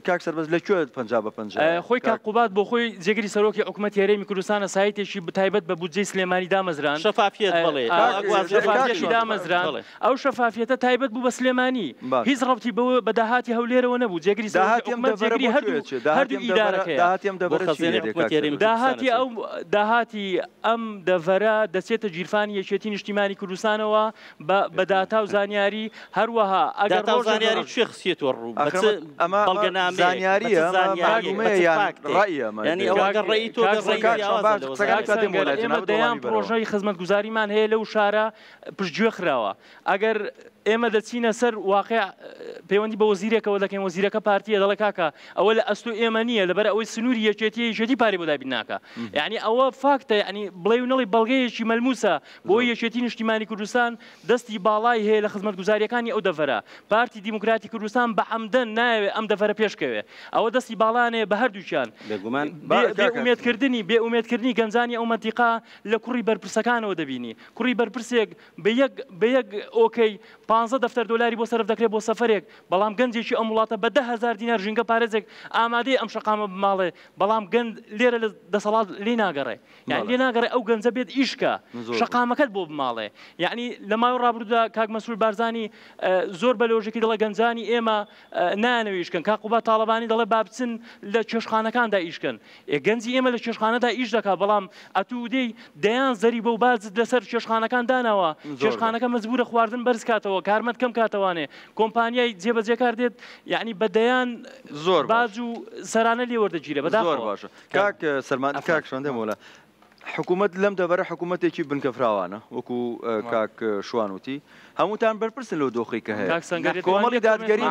کاک سەربەست لەکوێ 50 بە 50
خۆی کاقوبات بۆ خۆی جێگری سەرۆکی حکوومەتی هەرێمی کوردستانە سایتێکی بتایبەت بە بودجەی سلێمانی دامەزران
شەفافیت بڵێ
شەفافیەتی دامەزران ئەو شەفافیەتە تایبەت بوو بە سلێمانی هیچ ڕەبتی بەوە بە داهاتی هەولێرەوە نەبوو جێگری جێگری هەردوو ئیدارەکەی داهاتی ئەم دەڤەرە دەچێتە گیرفانی یەکێتی نیشتیمانی کوردستانەوە بە داتا و زانیاری هەروەها ئەگەر
زانیاری چێ خسیێتەوە ڕوو
زانیاریە
ینی ئەوەگەر ڕێی تۆ
ئێمە دەیان پرۆژەی خزمەتگوزاریمان هەیە لەو شارە پشتگوێ خراوە ئەگەر ئێمە دەچینە سەر واقع پەیوەندی بە وەزیرێکەوە دەکەین وەزیرەکە پارتیە دەڵێ کاکە ئەوە لە ئەست و ئێمە نییە لەبەر ئەوەی سنووری یەکێتی پارێ بۆ دابین ناکە یعنی ئەوە فاکتە ینی بڵێ و نەڵی بەڵگەیەکی مەلموسە بۆ یەکێتی نیشتیمانی کوردستان دەستی باڵای هەیە لە خزمەتگوزاریەکانی ئەو دەڤەرە پارتی دیموکراتی کوردستان بە عەمدەن ناوێت ئەم دەڤەرە پێشکەوێ ئەوە دەستی باڵانێ بە هەردووچیان بێئومێدکردنی گەنجانی ئەو مەنتیقا لە کوڕی بەرپرسەکانەوە دەبینی کوڕی بەرپرسێک بە یەک ئۆکەی 15 دەفتەر دۆلاری بۆ سەرف دەکرێت بۆ سەفەرێک بەڵام گەنجێکی ئەم وڵاتە بە 10,000 دینار ژینگە پارێزێک ئامادەی ئەم شەقامە بماڵێ بەڵام گەند لێرە لە دەسەڵات لێ ناگەڕێ یعنی لێ ناگەڕێ ئەو گەنجە بێت ئیشکە شەقامەکەت بۆ بماڵێ یعنی لە ماوەی ڕابردوودا کاک مەسعود بارزانی زۆر بە لۆژێکی دەڵێ گەنجانی ئێمە نانەوێ ئیشکەن کاقوبات تاڵەبانی دەڵێ با بچن لە چێشخانەکاندا ئیشکەن گەنجی ئێمە لە چێشخانەدا ئیش دەکات بەڵام ئەتوودەی دەیان زەری بە و بازت لەسەر چێشخانەکان داناوە چێشخانەکە مەجبورە خواردن بەرز کاتەوە کارمەند کەم کاتەوانێ کۆمپانیای جێبەجێکار دێت یعنی بەدەیان
زۆر
باج و سەرانە لێ وەردەگیرە
زۆر باشە کاک سەرمان کاک شوێندەم وڵە حکوومەت لەم دەبەرە حکوومەتێکی بنکەفراوانە وەکو کاک شوانوتی هەمووتان بەرپرسن لەو دۆخی کە هەیە کۆمەڵی دادگەری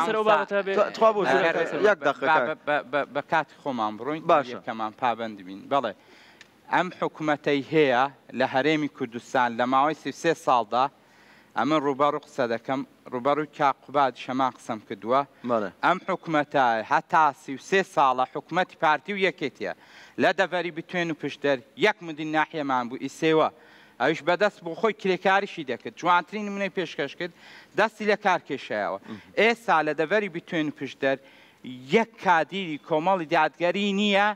بە کاتی خۆمان بڕۆین باشە کەمان پابند بین بەڵێ ئەم حکوومەتەی هەیە لە هەرێمی کوردستان لە ماوەی 33 ساڵدا ئەمە ڕووبەڕ و قسە دەکەم ڕووبەڕووی کاقوبات شەمان قسەم کردووە ئەم حکوومەتە هەتا 33 ساڵە حکوومەتی پارتی و یەکێتیە لە دەڤەری بتوێن و پشتەر یەک مدین ناحیەمان بوو ئیسێوە ئەوش بەدەست بۆ خۆی کرێکاریشی دەکرد جوانترین نمونەی پێشکەش کرد دەستی لە کار کێشایەوە ئێستا لە دەڤەری بتوێن و پشتەر یەک کادیری کۆمەڵی دادگەری نییە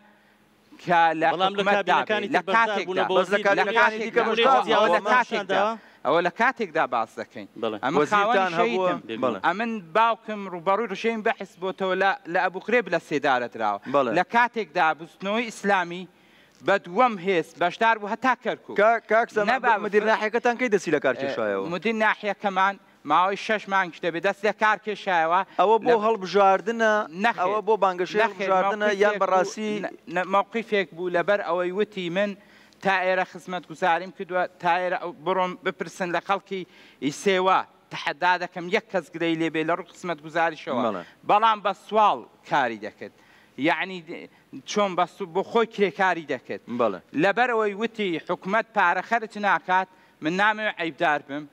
کە لە ئەوە لە کاتێکدا باس دەکەین ئەمن باوکم ڕوبەڕووی ڕژەیم بەحس بۆتەوە لە ئەبوقرێب لە سێدارە دراوە لە کاتێکدا بستنەوەی ئیسلامی بە دووەم هێز بەشدار بوو هەتا کەرکوو
مدیر ناحیەکەتان کەی دەسی لە کار کێشایەوە
مدیر ناحیەکەمان ماوەی 6 مانگ دەبێت دەست لە کار کێشایەوە
ئەوە بۆ هەڵبژاردنە ئەوە بۆ بانگەشەی هەڵبژاردنە یان بەڕاستی
مووقیفێک بوو لەبەر ئەوەی وتی من تا ئێرە خزمەت گوزاریم کردووە تا ئێرە بڕۆم بپرسن لە خەڵکی ئیسێوە تەحەدا دەکەم یەک کەس گرەی لێبێ لە ڕوو خزمەت گوزاریشەوە بەڵام بە سوال کاری دەکرد یعنی چۆن بۆ خۆی کرێکاری دەکرد لەبەرەوەی وتی حکوومەت پارە خەرج ناکات من نامەوێت عیبدار بم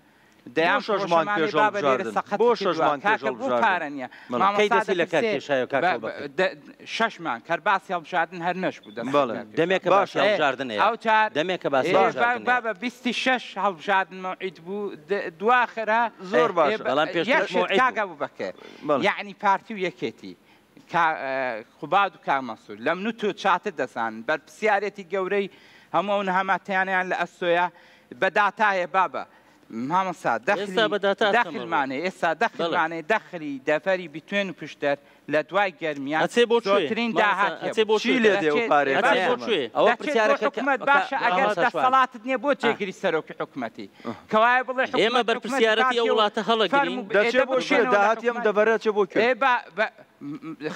دەیان
شەژمان بۆ شەژمان
پارە نییە شەشمان کەرباسی هەڵبژاردن هەر نەش بوو
دەمێکە باش هەڵبژاردنێ
دەمێکە بابە 26 هەڵبژاردن مەوعید بوو دواخرە
زۆر باش
کاگە بوو بەکە یعنی پارتی و یەکێتی خوباد و کامەسوور لەم نووت و چاتر دەزان بەرپرسیارەتی گەورەی هەموو هەماتیانیان لە ئەسۆیە بەداتایە بابە مامەسا دەخلمانێ ئێستا دەخلمانێ دەخلی دەفەری بتوێن و پشتەر لە دوای گەرمیان زۆرترین داهاتێ
بۆچی لێ دێ و پارێ
ئەوە حکومەت باشە ئەگەر دەسەڵاتت نییە بۆ جێگیری سەرۆکی حکوومەتی کەوایە بڵێ
ئێمە بەرپرسیارەتی ئەو وڵاتە هەڵەگرین
دەچێت بۆ شێ داهاتی ئەم دەبەرێت چێ بۆ کوێ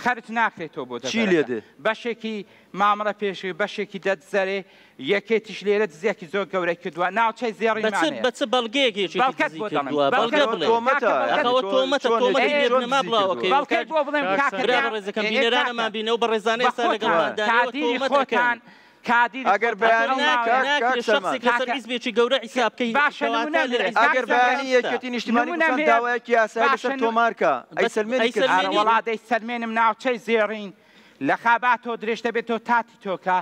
خەرج ناکرێتەوە بۆ
چی لێ دێ
بەشێکی مامەڵە پێشوی بەشێکی دەدزەرێ یەکێتیش لێرە دزیەکی زۆر گەورەی کردووە ناوچەی زێڕی
بەچ بەڵگەیەکی ڕێزەکەم بینەرانەمان بینەوە بە ڕێزانەی ئێستا لەگەڵماندان
ئەگەر
بەیانیسبێکی گەورە حیسابکەی
ئەگەر بەیانی یەکێتی نیشتیمانی داوایەکی یاسایی لەسەر تۆمارکە ئەی سەلمێنی
وڵاتەی سەلمێنم ناوچەی زێڕین لە خاباتەوە درێژ دەبێتەوە تاتی تۆکە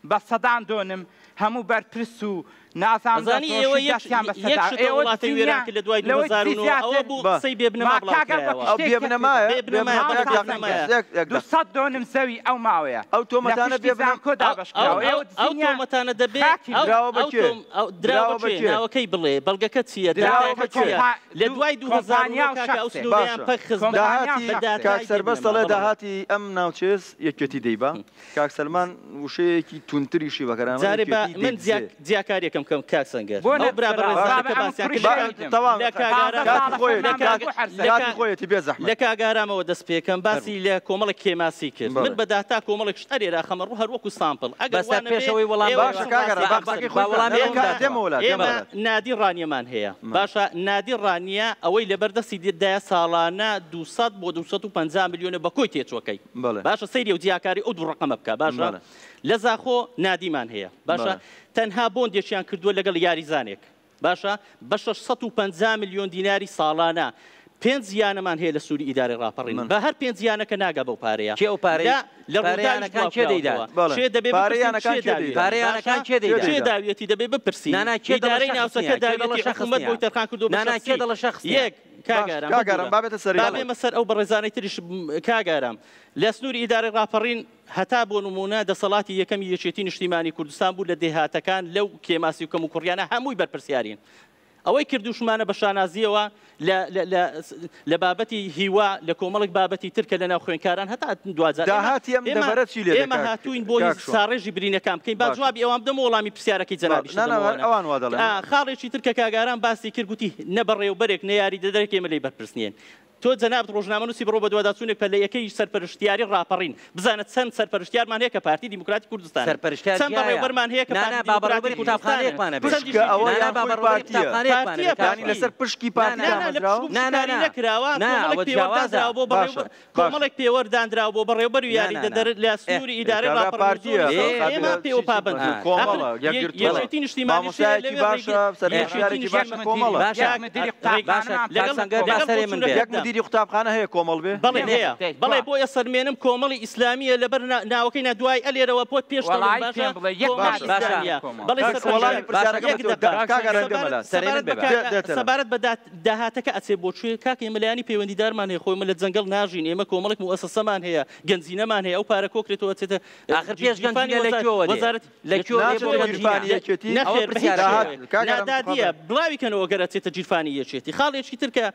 بە سەدان دۆنم هەموو بەرپرس و
نازانی ئێوە وڵاتی وێران لە دوای 2009 ئەوە بوو قسەی بێبنەما
دوسەد دۆنم زەوی ئەو ماوەیە
ئەو تۆمەتانە
بێبنان کۆدا
ئەو تۆمەتانە دەبێت دراوەکەی بڵێ بەڵگەکە چییە لە دوای 2009
کاک سەربەست دەڵێ داهاتی ئەم ناوچێز یەکێتی دەیبا کاک سەلمان وشەیەکی تونتریشی بەکەران
من جیاکاریەکەم کەم کاک سەنگەر لە کاگارامەوە دەست پێکەم باسی لە کۆمەڵێک کێماسی کرد من بە داتا کۆمەڵێک شتەرێرا خەمەڕ هەر وەکو سامپڵ
پێشەوەی وەڵام
ئێمە نادی ڕانیەمان هەیە باشە نادی ڕانیە ئەوەی لەبەردەستی دایە ساڵانە 200 بۆ 250 میلیۆنە بە کۆی تێچۆکەی باشە سەیری و جیاکاری ئەو دوو ڕقەمە بکە باشە لە زاخۆ نادیمان هەیە باشە تەنها بۆندێکیان کردووە لەگەڵ یاریزانێک باشە بە 650 میلیۆن دیناری ساڵانە 5 زیانەمان هەیە لە سووری ئیدارە ڕاپەڕین بە هەر 5 زیانەکە ناگە بەو پارەیە
کێ ئەو پارەیە لە ڕێیانەکان چێ دەیدات پارەیانەکان
چێ داویەتی دەبێ بپرسی ئیدارەی ناوچەکە داویەتی حکوومەت بۆی تەرخان کردو
کێ دەڵە شەخص
یەک کاگارم بابێمە سەر ئەو بەڕێزانەی تریش کاگارم لە سنووری ئیدارە ڕاپەڕین هەتا بۆ نمونە دەسەڵاتی یەکەمی یەکێتی نیشتیمانی کوردستان بوو لە دێهاتەکان لەو کێماسی و کەم و کوڕیانە هەمووی بەرپرسیارین ئەوەی کردوشمانە بە شانازیەوە لە بابەتی هیوا لە کۆمەڵێک بابەتی ترکە لە ناو خوێنکاران هەتا دوازار ئێمە هاتوین بۆی ساڕێژی برینەکان بکەین با جوابی ئەوان بدەم وەڵامی پرسیارەکەی جەنابی خاڵێکی ترکە کاگاران باسی کرد گوتی نە بەڕێوەبەرێک نە یاری دەدەرێک ئێمە لێی بەرپرسنێن تۆ جەنابەت ڕۆژنامەنووسی بڕۆ بە دوواداچوونێک پەلە یەکەی سەرپەرشتیاری ڕاپەڕین بزانێت چەند سەرپەرشتیارمان هەیە کە پارتی دیموکراتی کوردستان
چەند
بەڕێوەبەرمان هەیە کە
بابەڕێوەبەری قوتابخانەیەکمانە
لەسەر پشکی پارتی
نەکراوە کۆمەڵێک پێوەردانراوە بۆ بەڕێوەبەر و یاری دەدەر لە سنووری ئیدارەی ڕاپەڕین ئێمە پێوە پابند یەکێتی نیشتیمانی
یەک مدیری قوتابخانە هەیە کۆمەڵ بێ
بەڵێ بۆ ئەسەرمێنم کۆمەڵی ئیسلامیە لەبەر ناوەکەی نەدوای ئەلێرەوە پۆت پێش سەبارەت بە داهاتەکە ئەچێ بۆچێ کاکە مەلایانی پەیوەندیدارمان هەیە خۆی لە جەنگەڵ ناژین ئێمە کۆمەڵێک موەسسەمان هەیە گەنجینەمان هەیە ئەو پارە کۆکرێتەوە چێتە
آخر پێش گەنجینە
نادادیە بڵاوی کەنەوە گەرە چێتە جیرفانی یەکێتی خاڵێکی ترکە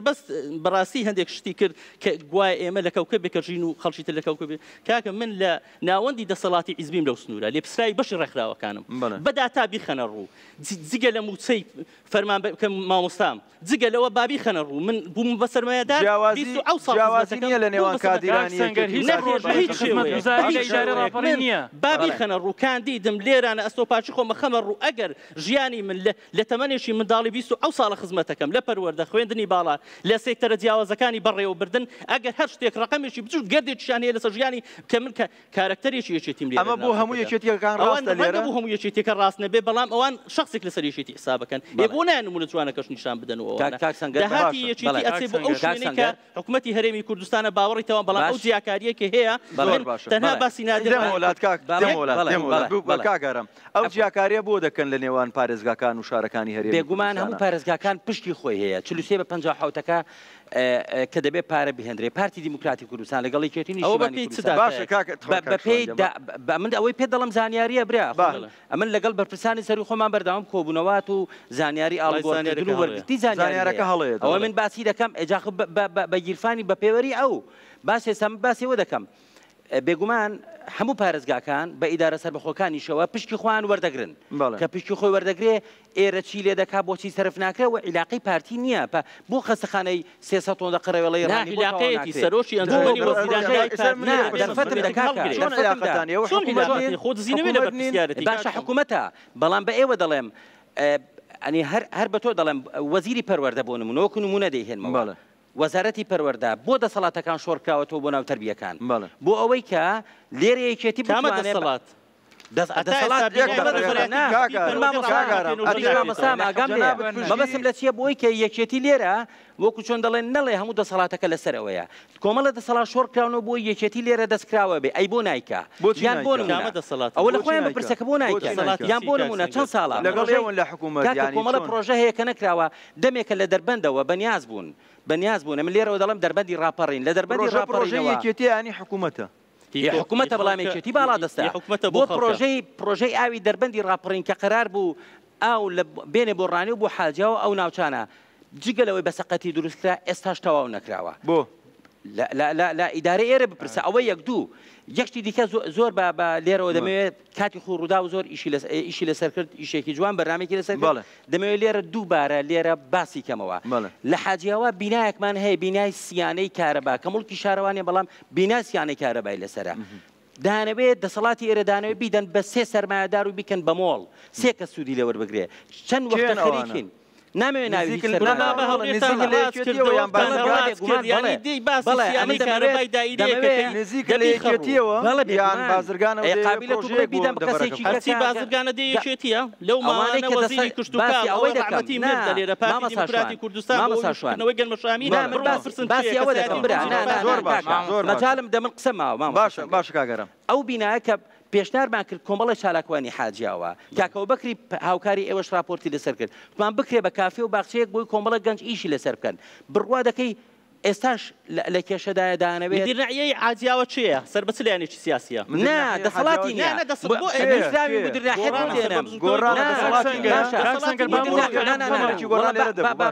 سربەست بەڕاستی هەندێک شتی کرد کە گوای ئێمە لە کەوکەبێکەژین و خەڵکی تر لە کەوکەبێ کاکە من لە ناوەندی دەسەڵاتی حیزبیم لەو سنوورە لێ پسرایی بەشی ڕێکخراوەکانم بەداتا بیخەنە ڕوو جگە لە موچەی فەرمان مامۆستام جگە لەوە بابی خەنە ڕوو من بووم بە سەرمایەدار
جیاوازی نییە لە نێوان کادرانی
بابی خەنە ڕووکان دیدم لێرانە ئەستۆپاچی خۆمە خەمە ڕوو ئەگەر ژیانی من لە تەمەنێکی منداڵی 20 ساڵە خزمەتەکەم لە پەروەردە خوێندنی باڵا لە سێکتەرە جیاوازەکانی بەڕێوە بردن ئەگەر هەر شتێک ڕقەمێکی بچوو گەردێکیشان هەیە لەسەر ژیانی کە من کارکتەرێکی یەکێتیم لێ
ئەمە بۆ هەموو یەکێتیەکان ڕاستە لێرە
بۆ هەموو یەکێتیەکە ڕاست نەبێ بەڵام ئەوان شخصێک لەسەر یەکێتی حسابەکەن بۆ نایە نمونە جوانەکەش نیشان بدەنەوە داهاتی یەکێتی ئەچێ بۆ ئەو شوێنەی کە حکوومەتی هەرێمی کوردستانە باوەڕیتەوە بەڵام ئەو جیاکاریەکە هەیە تەنها باسی
نادرکاگەرم ئەو جیاکاریە بۆ دەکەن لە نێوان پارێزگاکان و شارەکانی هەرێمی
بێگومان هەموو پارێزگاکان پشتی خۆی هەیە 43/50 کە دەبێت پارە بهێنرێ پارتی دیموکراتی کوردستان لەگەڵ یەکێتی نیشتیمانی من ئەوەی پێ دەڵم زانیاریە برا ئەمن لەگەڵ بەرپرسانی سەری خۆمان بەردەوام کۆبوونەوەات و زانیاری ئاڵگۆڕکردن و وەرگرتی زانیاریەکە
هەڵەیە
ئەوە من باسی دەکەم ئەجاخ بە گیرفانی بە پێوەری ئەو باسێەوە دەکەم بێگومان هەموو پارێزگاکان بە ئیدارە سەربەخۆکانیشەوە پشتی خۆیان وەردەگرن کە پشتی خۆی وەردەگرێ ئێرە چی لێ دەکا بۆچی سەرف ناکرێ و عیلاقی پارتی نییە بۆ خەستەخانەی 300 تۆن دەقڕەوەڵی
ڕانیلاقەتی سەرۆشی ئەنجومەنی
وەزیرانی باشە حکوومەتە بەڵام بە ئێوە دەڵێم ئەنی هەر بە تۆ دەڵێم وەزیری پەروەردە بۆ نمونەوەکو نمونە دەیهێنمەوە وەزارەتی پەروەردە بۆ دەسەڵاتەکان شۆڕکراوەتەوە بۆ ناو تەربیەکان بۆ ئەوەی کە لێرە یەکێتی
دەسەڵات
مەبەسم لە چیە بۆی کە یەکێتی لێرە وەکو چۆن دەڵێن نەڵێ هەموو دەسەڵاتەکە لەسەرەوەیە کۆمەڵە دەسەڵات شۆڕکراونەوە بۆ یەکێتی لێرە دەستکراوە بێ ئەی بۆ نایکە یان بۆ ئەوە لە خۆیان بپرسەکە بۆ نایکە یان بۆ نمونە چەند ساڵە
لەگەڵ لە حکوومەت
کۆمەڵە پرۆژە هەیە کە نەکراوە دەمێکە لە دەربەندەوە بەنیاز بوون من لێرەوە دەڵم دەربەندی ڕاپەڕین لە دەربەندی ڕاپەڕینەوە
یەکێتیانی حکوومەتە
حکوومەتە بەڵام یەکێتی باڵا دەستا بۆ پرۆژەی ئاوی دەربەندی ڕاپەڕین کە قەرار بوو ئاو بێنێ بۆ ڕانی و بۆ حاجاوە ئەو ناوچانە جگەلەوەی بەسەقەتی دروستکرا ئێستاش تەواو نەکراوە
بۆ
لا ئیدارە ئێرە بپرسە ئەوە یەک دوو یەکتی دیکە زۆر بە لێرەوە دەمەوێت کاتی خوڕوودا و زۆر ئیشی لەسەر کرد ئیشێکی جوان بەرنامێکی لەسەر دەمەوێت لێرە دووبارە لێرە باسی کەمەوە لە حاجیاوە بینایەکمان هەیە بینای سیانەی کارەبا کە مڵکی شارەوانێ بەڵام بینای سیانەی کارەبای لەسرە دانەوێت دەسەڵاتی ئێرە دانەوێت بیدەن بە 3 سەرمایەدار و بیکەن بە مۆڵ 3 کە سوودی لێ وەربگرێ چەند وەختە خەریکین نامەوێت ناوی
بازرگانە دەیەکێتیە لەو ماوانەی کە وەزیری کشتوکاڵ ئەوەی دەکەتی مێردە لێرە پارتی دیموکراتی کوردستان بۆ گەلمەشامی
باسی ئەوە دەکەم مەجالم دەمن قسە ماوە
باش کاگەرم
ئەو بینایە کە پێشنارمان کرد کۆمەڵە چالاکوانی حاجیاوە کاکەوە بەکری هاوکاری ئێوەش راپۆرتی لەسەر کرد توان بکرێ بە کافێ و باخچەیەک بۆی کۆمەڵە گەنج ئیشی لەسەر بکەن بڕوا دەکەی ئێستاش لە کێشەدایە دانەوێت
دیرنەعیەی عاجیاوە چییە سەر بە چلایانێکی سیاسیە
نا دەسەڵاتی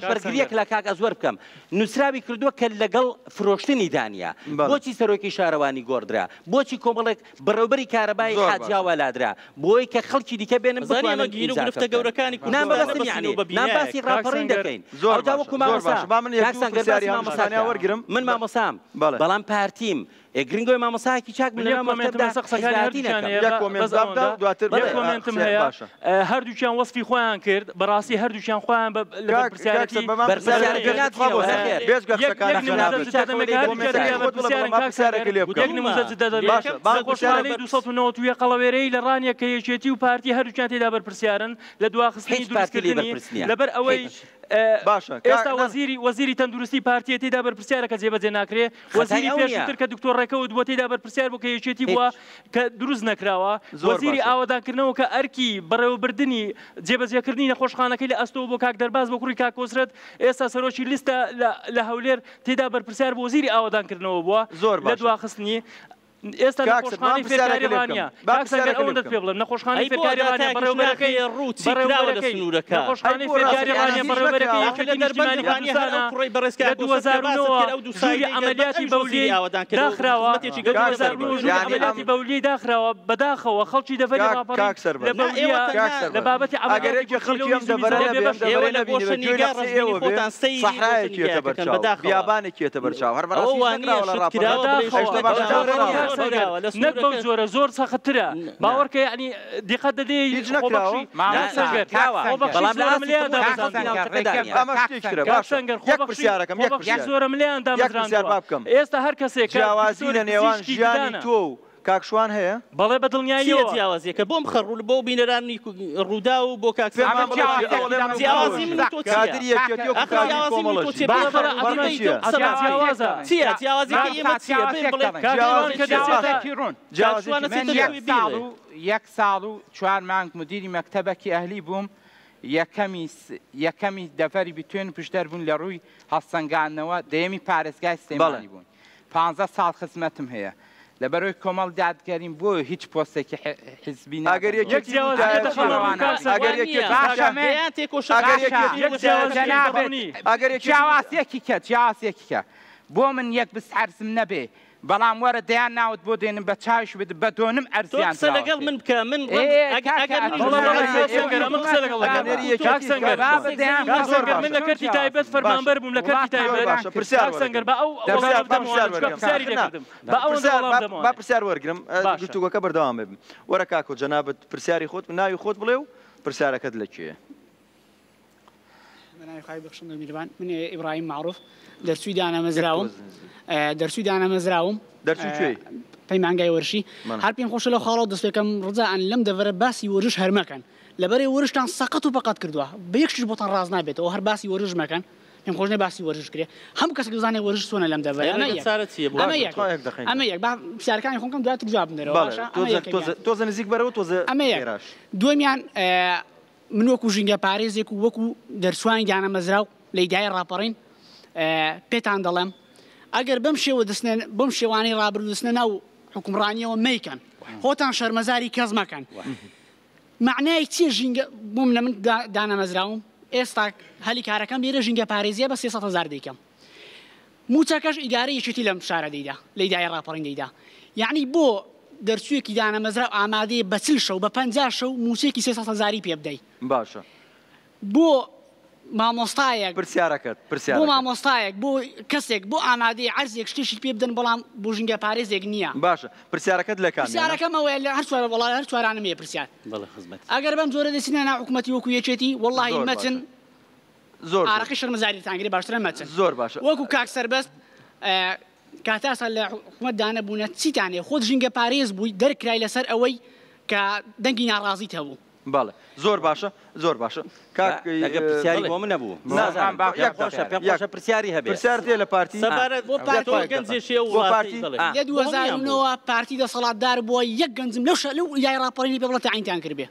بەرگریەک لە کاک ئەزوەر بکەم نووسراوی کردووە کە لەگەڵ فرۆشتنی دانیا بۆچی سەرۆکی شارەوانی گۆڕدرا بۆچی کۆمەڵێک بەڕێوەبەری کارەبای حاجیاوە لادرا بۆی کە خەڵکی دیکە بێنن
گرفتە گەورەکانی
نامباسی ڕاپەڕین دەکەین
وەرگرم
من مامۆسام بەڵام پارتیم گرنگۆی مامۆساکی چاک
کۆمنتم هەیە هەردووچیان وەسفی خۆیان کرد بەڕاستی هەردووچیان خۆیان بەرپرسیارەی قەڵەوێرەی لە ڕانیە کە یەکێتی و پارتی هەردووچیان تێدا بەرپرسیارن لە دواخستنی دروستکردنی لەبەر ئەوەی ئێستا وەزیری تەندروستی پارتیە تێدا بەرپرسیارەکە جێبەجێ ناکرێ وەزیری پێشتر کە دکتۆر ڕێکەوت بۆ تێدا بەرپرسیار بوو کە یەکێتی بووە کە دروست نەکراوە وەزیری ئاوادانکردنەوە کە ئەرکی بەڕێوەبردننی جێبەجێکردنی نەخۆشخانەکەی لە ئەستۆ بۆ کاک دەرباز بۆ کوڕی کاکۆسرەت ئێستا سەرۆکی لیستە لە هەولێر تێدا بەرپرسیار بۆ وەزیری ئاوادانکردنەوە بووە لە دواخستنی ئێستا نەخۆشخانەی فێرکاریڕانیە کاکسەنگەر ئەوەندە پێ بڵێم نەخۆشخانەی فێرکاریڕانیە بەڕێوەبەرەکەی نەخۆشخانەی فێرکاریڕانیە بەڕێوەبەرەکەی یەکێتی نیشتیمانی کوردستانە لە 2009 ژووری عەمەلیاتی بەولیەی داخراوە ژووری عەمەلیاتی بەولیەی داخراوە بەداخەوە خەڵکی دەڤەری ڕاپەڕی لە بەولیە لە بابەتی
ئەگەرێکی خەڵکیەم دەبەرە سەحرایەکێتە بەرچاو بیابانێکێتە بەرچاو هەر
نەک بەو جۆرە زۆر سەختترە باوەڕکە یعنی دیقەت دەدەی زۆرە ملیان دامەزراندوە ئێستا هەر کەسێک
جیاوازی لە نێوان ژیانی تۆ و کاکشوان هەیە
بەڵێ بە دڵنیاییەوە
جیاوازیەکە بۆم خەڕوو بۆ بینەرانی ڕوودا و بۆ
یەک ساڵ و 4 مانگ مدیری مەکتەبەکی ئەهلی بووم یەکەمی دەفەری بتوێن پشتەر بوون لە ڕووی هەڵسەنگاندنەوە دەیەمی پارێزگای سلێمانی بوون 15 ساڵ خزمەتم هەیە لەبەرەوەی کۆمەڵ دادگەریم بۆ هیچ پۆستێکی حیزبی جیاوازیەکی کە بۆ من یەک بسعرسم نەبێ بەڵام وەرە دەیان ناوت بۆ دێنم بە چاویش بێت بە دۆنم ئەرزیان
لەگەڵ من بکە من
من لە کەرتی تایبەت فەرمانبەر بووم لە کەرتی تایبەت بە ئەو
با پرسیار وەرگرم گفتوگۆکە بەردەوام بێم وەرە کاکۆ جەنابەت پرسیاری خۆت ناوی خۆت بڵێ و پرسیارەکەت لەکوێیە
من ئیبراهیم معروف دەرچووی دانەمەزراوم دەرچووی دانەمەزراوم
دەرچووی
پەیمانگای وەرشی هەر پێم خۆشە لە خاڵەوە دەست پێکەم ڕزان لەم دەڤەرە باسی وەرش هەرمەکەن لەبەرێ وەرشتان سەقەت و پەقەت کردووە بە یەکشیش بۆتان ڕاز نابێتەوە هەر باسی وەرش مەکەن پێم خۆش باسی وەرش کرێ هەموو کەسێک دەزانێت وەرش چۆنە لەم دەڤەرە ئەمە یەک پرسیارەکانی خۆم دواتر جواب بدەرەوە
تۆزە نزیک بەرەوە تۆزە
ئەمە یەک دومیان من وەکو ژینگە پارێزێک و وەکو دەرسوانی دانەمەزراو لە ئیدارەی ڕاپەڕین پێتان دەڵێم ئەگەر بەم شێوانەی ڕابردوستنە ناو حکومڕانیەوە مەیکەن خۆتان شەرمەزاری کەس مەکەن معنای چیە ژینگە بووم لە من دانەمەزراوم ئێستا هەلی کارەکەم لێرە ژینگە پارێزیە بە 300,000 دەیکەم موچەکەش ئیدارەی یەکێتی لەم شارە دەیدا لە ئیدارەی ڕاپەڕین دەیدا یعنی بۆ دەرچوویەکی دانەمەزراو ئامادەیە بە 40 شەو بە 50 شەو موچێکی 300,000 پێ بدەیت
باشە
بۆ مامۆستایەک
پرسیارەکەت
بۆ مامۆستایەک بۆ کەسێک بۆ ئامادەی عەرزێک شتێکی پێ بدەن بەڵام بۆ ژینگە پارێزێک نییە
باشە پرسیارەکەت لە کامیانە
پرسیارەکەمەوەی لە هەر چوارە وڵات هەر چوارانم هەیە پرسیار ئەگەر بەم جۆرە دەچینە ناو حکوومەتی وەکو یەکێتی وەڵڵاهی مەچن
زۆر
ئاڕەقی شەرمەزاریتانگیری باشترە مەچن
زۆر باشە
وەکو کاک سەربەست کاتاسا لە حکوومەت دانەبوونە چیتانێ خۆت ژینگە پارێز بووی دەرکرای لەسەر ئەوەی کە دەنگی ناڕازیت هەبوو
بەڵێ زۆر باشە زۆر باشە
پرسیاری بۆ من نەبوو پرسیاری هەبێت
پرسیار تێ لە پارتی
لە 2009 پارتی دەسەڵاتدار بووە یەک گەنجم لەو یای ڕاپەڕینی پێ بڵێت عینتیان کردبێ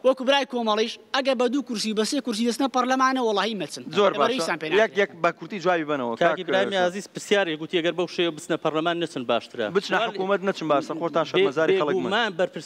وەکو برای کۆمەڵیش ئەگە بە 2 کورسی بە 3 کورسی دەستنە پەرلەمانە وەڵاهی مەچن
زۆر یەک بە کورتی جوابی بنەوە
کاکیبراهیمی عەزیز پرسیاری گوتی ئەگەر بەو شێوە بچنە پەرلەمان نەچن باشترە
بچنە حکوومەت نەچن باشتر خۆتان شەرمەزاری خەڵک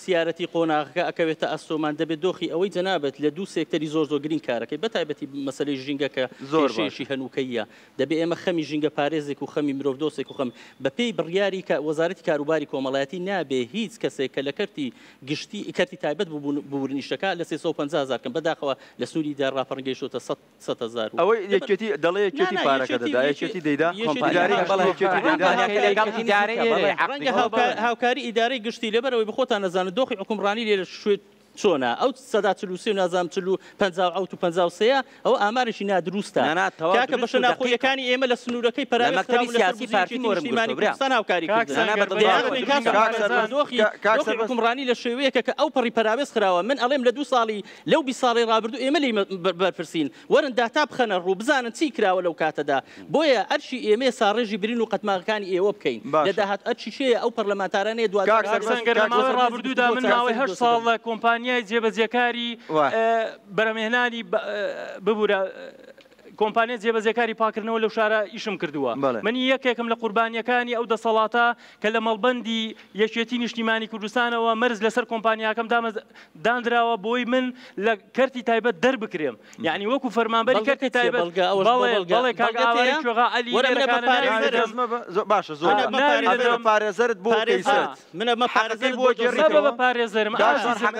بەرپرسیارەتی قۆناغەکە ئەکەوێتە ئەسۆمان دەبێت دۆخی ئەوەی جەنابەت لە 2 سێکتەری زۆر گرنگ کارەکەی بەتایبەتی مەسەلەی ژینگەکە زۆرشی هەنووکەیە دەبێت ئێمە خەمی ژینگە پارێزێک و خەمی مرۆڤ دۆستێک و خەم بەپێی بڕیاری وەزارەتی کاروباری کۆمەڵایەتی نابێ هیچ کەسێک کە لە کەرتی گشتی کەرتی تایبەت ببوورنیشتەکە لە 350,000 کەم بەداخەوە لە سنووری دار ڕاپەڕگەیشتە 100,000
ئەوەی یەکێتی دەڵێ یەکێتی پارەکە دەدا یەکێتی دەیدا
هاوکاری ئیدارەی گشتی لەبەرەوەی بخۆتان نەزانن دۆخی حکومڕانی لێرە شوێت چۆنە ئەو 143 نازام 53 ئەو ئامارێکی نادروستە کاکە بەشە ناخۆیەکانی ئێمە لە سنوورەکەی پەرامەکتەبی سیاسی پارتیمانیستان هاوکاری دۆخی حکومڕانی لە شێوەیەکە کە ئەو پەڕی پەراوێز خراوە من ئەڵێم لە 2 ساڵی لەو 20 ساڵی ڕابردوو ئێمە لێ بەرپرسین وەرن داتا بخەنە ڕوو بزانن چی کراوە لەو کاتەدا بۆیە ئەرشی ئێمە ساڕێژی برین و قەتماغەکانی ئێوە بکەین لە داهات ئەرشی شەیە ئەو پەرلەمانتارانەیە دواتر
ڕابردوودا من ماوەی 8 ساڵ لە کۆمپانیای جێبەجێکاری بەرەمهێنانی ببوورە کۆمپانیا جێبەجێکاری پاکردنەوە لەو شارە ئیشم کردووە من یەکێکم لە قوربانیەکانی ئەو دەسەڵاتە کە لە مەڵبەندی یەکێتی نیشتیمانی کوردستانەوە مەرز لەسەر کۆمپانیاکەم دانراوە بۆی من لە کەرتی تایبەت دەربکرێم یعنی وەکو فەرمانبەری کەرتی تایبەت بەڵێ کاگاواری کوێغا عەلی
باشە زۆر پارێزەرت بۆ
منە مە پارێزەر
بۆ گەڕیتەوە بە پارێزەرم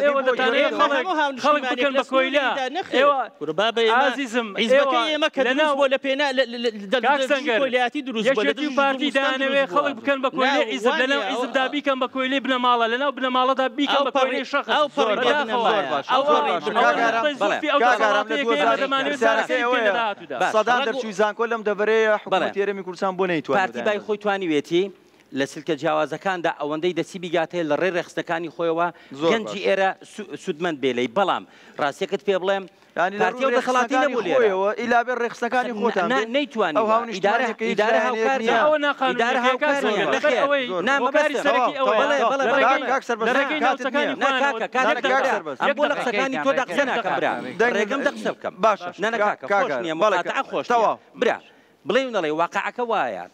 ئێوە دەتانەوە خەڵک بکەن بە کۆیلا ئێوە ئازیزم
ئێمە کە دروست بۆ لە پێنا کۆیلاتی دروست بۆ
یەکێتی پارتی دانەوێ خەڵک بکەن بە کۆیلێ عیزب لەناو عیزبدا بیکەن بە کۆیلێ بنەماڵە لەناو بنەماڵەدا بیکەن بە کۆیلێ شەخص
سەدان دەرچووی زانکۆ لەم دەبەرەیە حکوومەتی هەرێمی کوردستان بۆ نەیتوانێت
پارتی بای خۆی توانیوێتی لە سلکە جیاوازەکاندا ئەوەندەی دەچی بیگاتەیە لە ڕێ ڕێخستەکانی خۆیەوە گەنجی ئێرە سودمەند بێلەی بەڵام ڕاستیەکەت پێ بڵێم پارتی و دەخەڵاتی نەبوو لێرە
ئیلابێ ڕێخستەکانی خۆتان
نەیتوانی ئیدارە هاوکاریە ئیدارە هاوکاریە ئەم بۆ لە قسەکانی تۆ دەقسە ناکەم برا ڕێگەم دەقسە بکەم
باشە
نەنەکاکە خۆشنیە برا بڵێ و نەڵێ واقعەکە وایە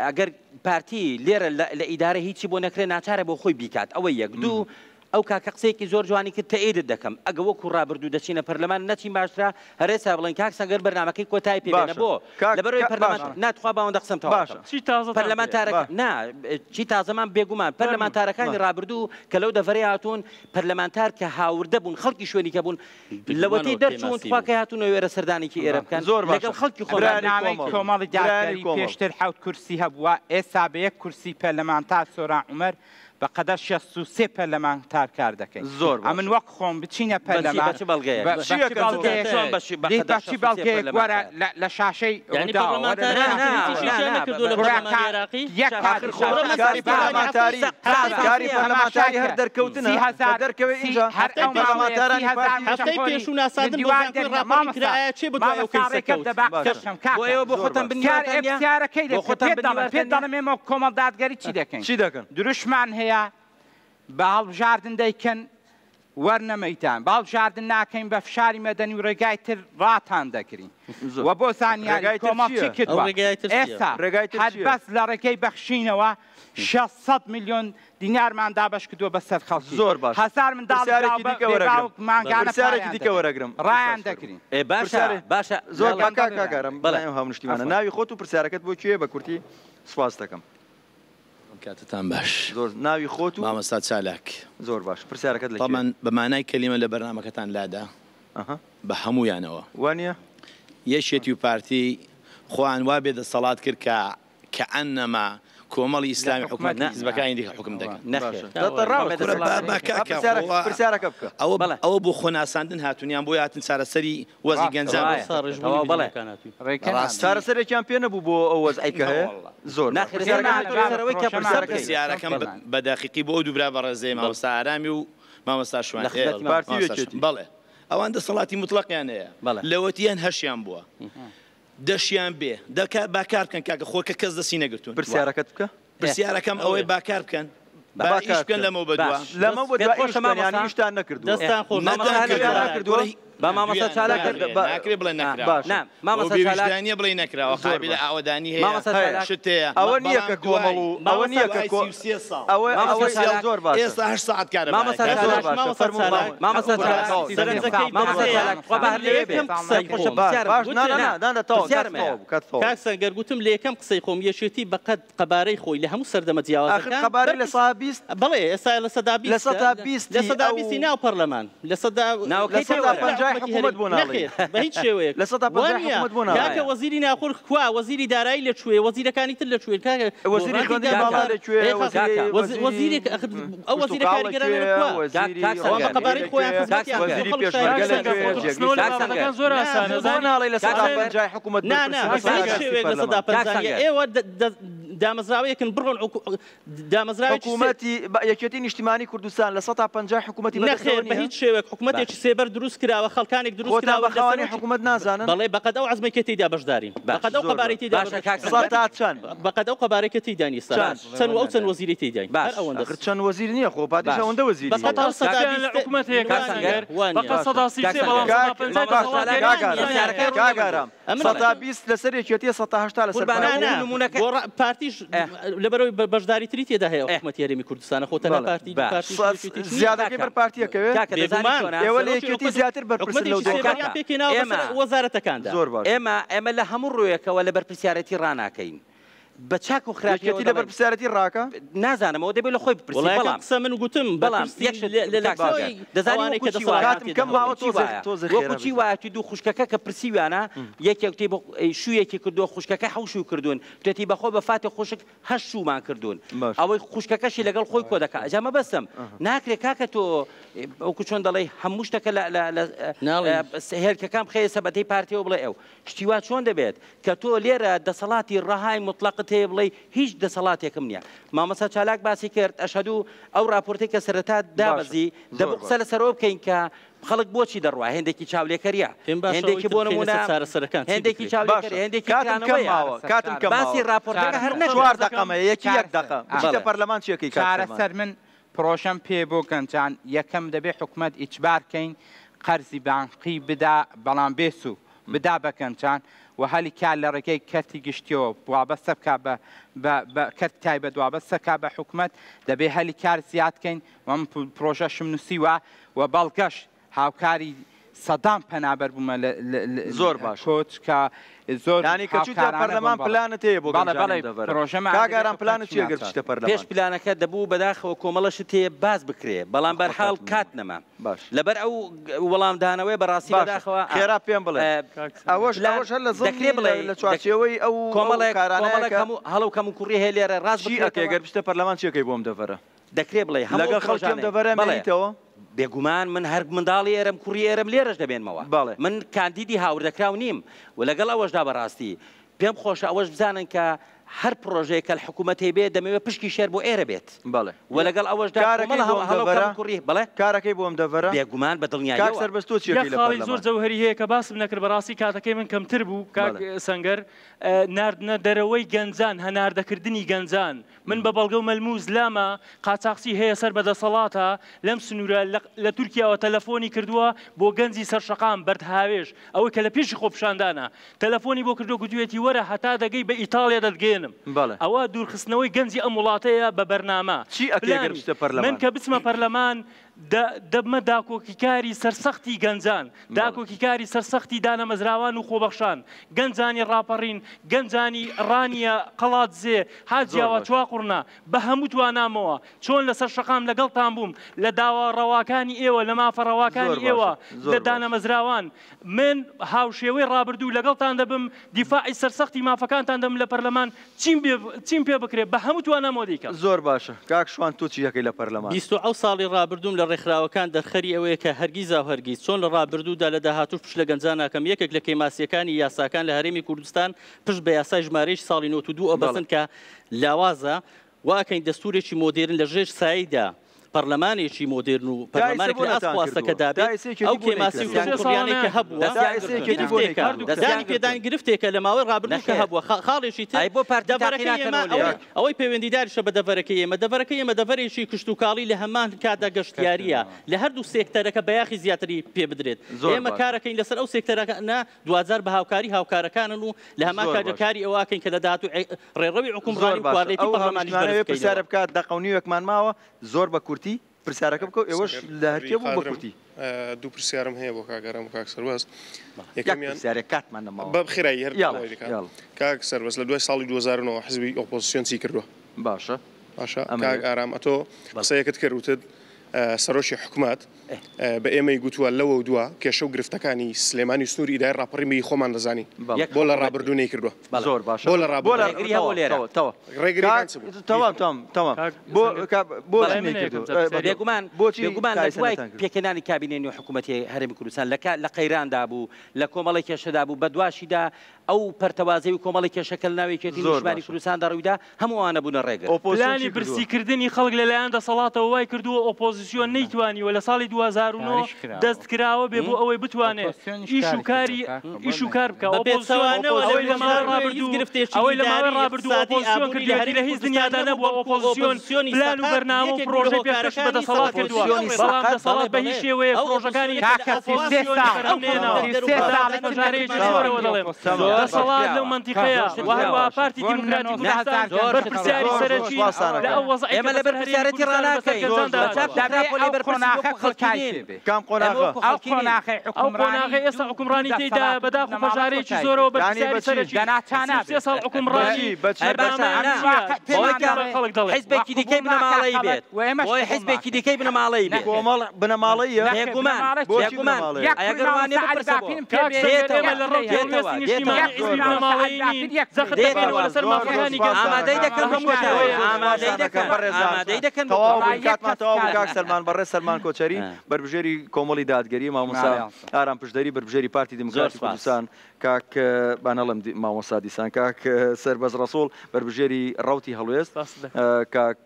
ئەگەر پارتی لێرە لە ئیدارە هیچی بۆ نەکرێ ناچارە بۆ خۆی بیکات ئەوە یەک دوو ئەو کاکە قسەیەکی زۆر جوانی کرد تەئیدت دەکەم ئەگە وەکو ڕابردوو دەچینە پەرلەمان نەچین باشترا هەرێسا بڵێن کاک سەنگەر بەرنامەکەی کۆتایی پێبێنە بۆ لەبەرەوەی پەرلەمان ناتخوا باوەندە قسەم تەواو پەرلەمانتارەکە چی تازەمان بێگومان پەرلەمانتارەکانی ڕابردوو کە لەو دەڤەرەی هاتوون پەرلەمانتار کە هاوردە بوون خەڵکی شوێنی کە بوون لەوەتی دەرچوون خواکە هاتوونەوە وێرە سەردانێکی ئێرە بکەن لەگەڵ خەڵکی
خۆبرنامەی کۆمەڵی دادگەری پێشتر 7 کورسی هەبووە ئێستا بە 1 کورسی پەرلەمانتار سۆران عومەر بەقەدەر 63 پەرلەمانتار کار دەکەین
زۆر
ئەمن وەک خۆم بچینە پەرلەمان بەچی بەڵگەیەک وەرە لە شاشەی
کاری پەرلەمانتاری هەر دەرکەوتنە دەرکەوێ ئینجا
پەرلەمانتارانی هەفتەی پێش و ناسادن بۆ ڕاپۆرتی کرایە چێ بۆ دوای ئەو کەیسەکەوت
بۆ ئێوە بۆ خۆتان
بنیارەکەی پێ دەڵێمێمە کۆمەڵ دادگەری چی دەکەین
چی دەکەن
دروشمان هەیە بە هەڵبژاردن دەیکەن وەرنەمەیتان باڵبژاردن ناکەین بە فشاری مەدەنی و ڕێگای تر ڕاتان دەکرین و بۆ زانیاری کۆمەڵ چی کردووە ئێستا هەربەس لە ڕێگەی بەخشینەوە 600 میلیۆن دینارمان دابەش کردووە بەسەر خەڵکی
زۆر باش
هەزار
منداڵمانگانەسارێکی دیکە وەرەگرم
ڕایان دەکرین
باشە
زۆر کاکارم بەڵێ هەمشتیمانە ناوی خۆت و پرسیارەکەت بۆ کوێ بە کورتی سوپاس دەکەم
کاتتان باش
زۆر ناوی خۆت و
مامەستا چالاک
زۆر باش پرسیارەکەت لە
من بە مانای کەلیمە لە بەرنامەکەتان لادا بە هەموویانەوە
وانە
یەشێتی و پارتی خۆیان وا بێ دەسەڵات کرد کە ئەنەما کۆمەڵی ئیسلامی حکومەت حیزبەکانی دیکە حکم دەکەن ئەوە بۆ خۆناساندن هاتوونیان بۆ هاتن چارەسەری وەزی گەنجان
چارەسەرێکیان پێ نەبوو بۆ ئەو وەزعیکە هەیە زۆر
پرسیارەکەم بە داقیقی بۆ دووبرا بەڕێزەی مامۆستا ئارامی و مامۆستا شوان بەڵێ ئەوان دەسەڵاتی مطلقیان هەیە لەوەتیان هەشیان بووە دەشیان بێ باکار بکەن کاکە خۆکە کەس دەستی نەگرتوون
پرسیارەکەت بکە
پرسیارەکەم ئەوەی باکار بکەن باش بکەن لەمە بەدووە
لەمە بۆ دوای هیچتان نەکردووە
دەستان خۆ
نەکردووە
با مامۆستا چالاک
ناکرێ بڵێ نەکراوە
مامۆستا
ویژدانیە بڵێ نەکراوە خابی لە ئاوەدانی هەیە شتەیە
ئەوە نییە کە کۆمەڵ و ئەوە نییە کە ئەوە زۆر باش
ئێستا 8 ساعت کارە
کاکسەنگەر گوتم لە یەکەم قسەی خۆم یەشێتی بەقەد قەبارەی خۆی لە هەموو سەردەمە جیاوازەکان
قەبارەی لە سەدا 20
بڵێ ئێستا لە سەدا 20 ناو پەرلەمان لە سەدا
حکومت بۆ ناڵێ
بە هیچ شێوەیە
لە 150 حکومت بۆ ناڵێ
کاکە وەزیری ناخۆر خوا وەزیری دارایی لەکوێ وەزیرەکانی تر لەکوێ کاکە
وەزیری خوێندنی باڵا لەکوێ
وەزیرێک ئەو وەزیرە کاریگەرانە لەکوێ قەبارەی خۆیان
وەزیری پێشمەرگە لەکوێ
زۆر ئاسانە
بۆ ناڵێ لە 150 حکومت
هیچ شێوەیەک لە 150 ئێوە دامەزراوەیەکن بڕۆن دامەزراوی
حکوومەتی یەکێتی نیشتیمانی کوردستان لە 150 حکوومەتی
نەخێر بە هیچ شێوەیەک حکوومەتێکی سێبەر دروست کراوە خەڵکانێک دروست کراوە
بەخەوانی حکوومەت نازانن
بەڵێ بەقەد ئەو عەزمێکی تێیدا بەشدارین بەقەد ئەو قەبارەی تێیدا بەقەد ئەو قەبارەی تێیدانی سەر چەند ئەو چەند وەزیری تێیداین
هەر ئەوەندە چەند وەزیر نییە خۆ پادیش ئەوەندە وەزیری
بەقەد ئەو سەدا حکوومەت هەیە بەقەد سەدا 33 بەڵام
کاگارام 120 لەسەر یەکێتی 180 لەسەر
پارتیش لەبەرەوەی بەشداری تری تێدا هەیە حکوومەت یاریمی کوردستانە خۆتەنە پارتی
زیادەکەی بەر پارتیەکەوێت ئێوە لە یەکێتی زیاتر بەرپرسن لەو
وەزارەتەکاندا
ئێمە لە هەموو ڕوویەکەوە لە بەرپرسیارەتی ڕناکەین بە چاک و خراپەتی
لە بەرپرسیارەتی ڕاکە
نازانمەوە دەبێت لە خۆی بپرسی بەڵام
قسە من گوتم
بەڵام دەزانانی وەکوچی وایەتی دوو خوشکەکە کە پرسیوانە یەکێک شوویەکی کردووە خوشکەکە حەوشو کردوون توێتی بەخۆ بە فاتی خوشک هەشت شومان کردوون ئەوەی خوشکەکەشی لەگەڵ خۆی کۆ دەکات ئەجا مەبەستم ناکرێت کاکە تۆ ئەوکو چۆن دەڵێ هەموو شتەکە هێلکەکان بخەیە سەبەتەی پارتیەوە بڵێ ئەو شتیوا چۆن دەبێت کە تۆ لێرە دەسەڵاتی ڕەهای مطلقت هەیە بڵێ هیچ دەسەڵاتێکم نییە مامەسا چالاک باسی کرد ئەشهدوو ئەو راپۆرتێک کە سەرەتا دابەزی دەبوو قسە لەسەرەوە بکەین کە خەڵک بۆچی دەڕوا هێندێکی چاولێکەریە هێندێکی بۆ نمونە هێندێکی چاولێکەری هێندێکی
کاتم کەم
باسی راپۆرتەکە هەر
چوار دقەمە یەکی یەک دقە بچیتە پەرلەمان چیەکەی
چارەسەر من پرۆژەم پێ بۆ گەنجان یەکەم دەبێت حکوومەت ئیجبارکەین قەرزی بانقی بدا بەڵام بێسو بدا بە گەنجان و هەلی کار لە ڕێگەی کەرتی گشتیەوە وابەستە بکە بە کەرت تایبەت وابەستە کا بە حکوومەت دەبێت هەلی کار زیادکەین وەم پرۆژەشم نووسیوە و بەڵگەش هاوکاری سەدام پەنابەر بوومە
زۆر باش
کۆچ کە زۆر
ینی کە چوتە پەرلەمان پلانت هەیە بۆ کاگاران پلانت چیە گەر بچیتە پەرلەمان
پێش پلانەکە دەبوو بەداخەوە کۆمەڵەشت هەیە باز بکرێ بەڵام بەرحاڵ کات نەما لەبەر ئەو وەڵامدانەوەی بەڕاستی بەداخەوە
خێرا پێم بڵێ ئەوەش هەر لە
دەکرێ بڵێ
لە چوارچێوەی ئەو
کۆمەڵێک هەڵو کەم و کوڕی هەیە لێرە ڕاست
بکرێ گەر بچیتە پەرلەمان چیەکەی بۆم دەڤەرە
دەکرێ بڵێ
لەگەڵ خەڵکیم دەڤەرە مێنیتەوە
بێگومان من هەر منداڵی ئێرم کوڕی ئێرم لێرەش دەبێنمەوە من کاندیدی هاوردەکراو نیم و لەگەڵ ئەوەشدا بەڕاستی پێم خۆشە ئەوەش بزانن کە هەر پرۆژەیە کە حکوومەتی بێت دەمەوێت پشکی شێر بۆ ئێرە بێت و لەگەڵ ئەوەشدا کوڕی بڵێ
کارەکەی بۆم دەڤەرە
بێگومان بە دڵنیایی
سەربەستۆ چیەکەی لە
خاڵی زۆر جەوهەری هەیە کە باسم نەکرد بەڕاستی کاتەکەی من کەمتر بوو کاک سەنگەر ناردنە دەرەوەی گەنجان هەناردەکردنی گەنجان من بە بەڵگە و مەلموس لامە قاچاقچی هەیە سەر بەدەسەڵاتە لەم سنوورە لە تورکیاوە تەلەفۆنی کردووە بۆ گەنجی سەرشەقام بەرد هاوێش ئەوەی کە لە پێشی خۆپشاندانە تەلەفۆنی بۆ کردو گوتوێتی وەرە هەتا دەگەی بە ئیتاڵیا دەتگەێنم ئەوە دوورخستنەوەی گەنجی ئەم وڵاتەیە بە بەرنامە من کە بچمە پەرلەمان دەبمە داکۆکیکاری سەرسەختی گەنجان داکۆکیکاری سەرسەختی دانەمەزراوان و خۆبەخشان گەنجانی ڕاپەڕین گەنجانی ڕانیە قەڵاتزێ حاجیاوە چواقڕنا بە هەموو توانامەوە چۆن لەسەر شەقام لەگەڵتان بووم لە داوا ڕەواکانی ئێوە لە مافە ڕەواکانی ئێوە لە دانەمەزراوان من هاوشێوەی ڕابردوو لەگەڵتان دەبم دیفاعی سەرسەختی مافەکانتان دەم لە پەرلەمان چیم پێ بکرێت بە هەموو توانامەوە دیکە
زۆر باشە کاک شوان تۆ چیەکەی لە پەرلەمان
22 ساڵی ڕابردووم لە ڕێکخراوەکان دەرخەری ئەوەیە کە هەرگیز و هەرگیز چۆن لە ڕابردوودا لە داهاتوو پشت لە گەنجان ناکەم یەکێک لە کەیماسیەکانی یاساکان لە هەرێمی کوردستان پشت بە یاسای ژمارەی ساڵی 92 ئەو بەسن کە لاوازە واکەین دەستورێکی مۆدێرن لە ژێر ساییدا پەرلەمانێکی مۆدێرن و پەرلەمانێکی ئاسپڵاسەکە دابێت ئەو کێماسی کوردیانەی کە هەبووە دەستانی پێدانی گرفتێکە لە ماوەی ڕابردووکە هەبووە خاڵێکی تر
بۆ پارتەکەی
ئەوەی پەیوەندیداریشە بە دەڤەرەکەی ئێمە دەڤەرەکەی ئێمە دەڤەرێکی کشتتوکاڵی لە هەمان کادا گەشتیاریە لە هەردوو سێکتەرەکە بەیاخی زیاتری پێ بدرێت ئێمە کارەکەین لەسەر ئەو سێکتەرەکە دوزار بە هاوکاری هاوکارەکانن و لە هەمان کارەکاری ئەوواکەین کە لە داهاتوو ڕێڕەوی حکومڕانی و کواڵێتی پەرلەمانی
پرسیارە بکات دەقەونیوەکمان ماوە زۆر بە کورتی پرسیارەکە بکەوت ئێوەش لە هەرکێ بوو بە کورتی
دوو پرسیارم هەیە بۆ کاگەرم کاک سەرباز
کاتمان
بە بخێرایی هەر کاک سەرباز لە دوای ساڵی 2009 حزبی ئۆپۆزیسیۆن چی کردووە
باشە
کاک ئارام ئەتۆ قسەیەکت کردوتت سەرۆشی حکومات بە ئێمەی گوتووە لەوە دووە کێشە و گرفتەکانی سلێمانی سنووری ئیدای ڕاپەڕی خۆمان دەزانی بۆ لە ڕابردوو نەی کردووە
زۆر باشە
بۆ لە
ڕێگریان بۆچیگومان لە دوای پێکەنانی کابینەی نوێ حکوومەتی هەرێمی کوردستان لە قەیراندا بوو لە کۆمەڵی کێشەدا بوو بە دواشیدا ئەو پەرتەوازەی و کۆمەڵی کێشەکەل ناوێکێتی نیشتمانی کوردستاندا ڕوویدا هەمووانە بوونە ڕێگە
پلانی برسیکردنی خەڵک لەلایەن دەسەڵاتەوە وای کردووە ئۆپۆزیسیۆن نەیتوانیوە لە ساڵی 2009 دەست کراوە بێ بۆ ئەوەی بتوانێت ئیش و کار بکە ئەوەی لە ماوەی ڕابردوو ئۆپۆزیسیۆن کردی لە هیچ دنیادا نەبووە ئۆپۆزیسیۆن پلان و بەرنامە و پرۆژەی پێشکەش بە دەسەڵات کردووە بەڵام دەسەڵات بە هیچ شێوەیە پرۆژەکانی دەسەڵات لەو منتیقەیە وهروە پارتی دیموکراتی کوردستان بەرپرسیاری سەرەکی لە ئەو وەزعی
ئێمە لە بەرپرسیارەتی ڕاناکەین
کام قۆناغە
ئەو قۆناغی ئێستا حکومڕانی تێیدا بەداخ و پەژارێکی زۆرەوە بەرپرسیاری سەرەکی سێ ساڵ حکومڕانی
حیزبێکی دیکەی بنەماڵەیی بێت بۆی حیزبێکی دیکەی بنەماڵەیی بێت
کۆمەڵ بنەماڵەیە
ئەگەڕوانێ ئامادەی دەکەن
کاک سەلمان بەڕێ سەلمان کۆچەری بەربژێری کۆمەڵی دادگەری مامۆستا ئارام پشتدەری بەربژێری پارتی دیموکراتی کوردستان کاک بانەڵم مامۆستا دیسان کاک سەربەز ڕەسوڵ بەربژێری ڕەوتی هەڵوێست کاک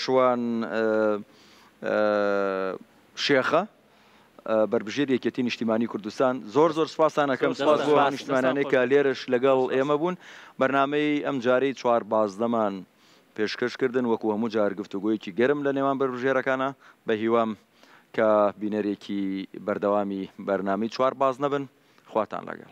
شوان شێخە بەربژێری یەکێتی نیشتیمانی کوردستان زۆر سپاسان ئەەکەم سپاس بۆ نیشتیمانانەی کە لێرەش لەگەڵ ئێمە بوون بەرنامەی ئەم جارەی 4 بازدەمان پێشکەشکردن وەکو هەموو جار گفتوگۆیەکی گەرم لە نێوان بەربژێرەکانە بە هیوام کە بینەرێکی بەردەوامی بەرنامەی 4 باز نەبن خواتان لەگەڵ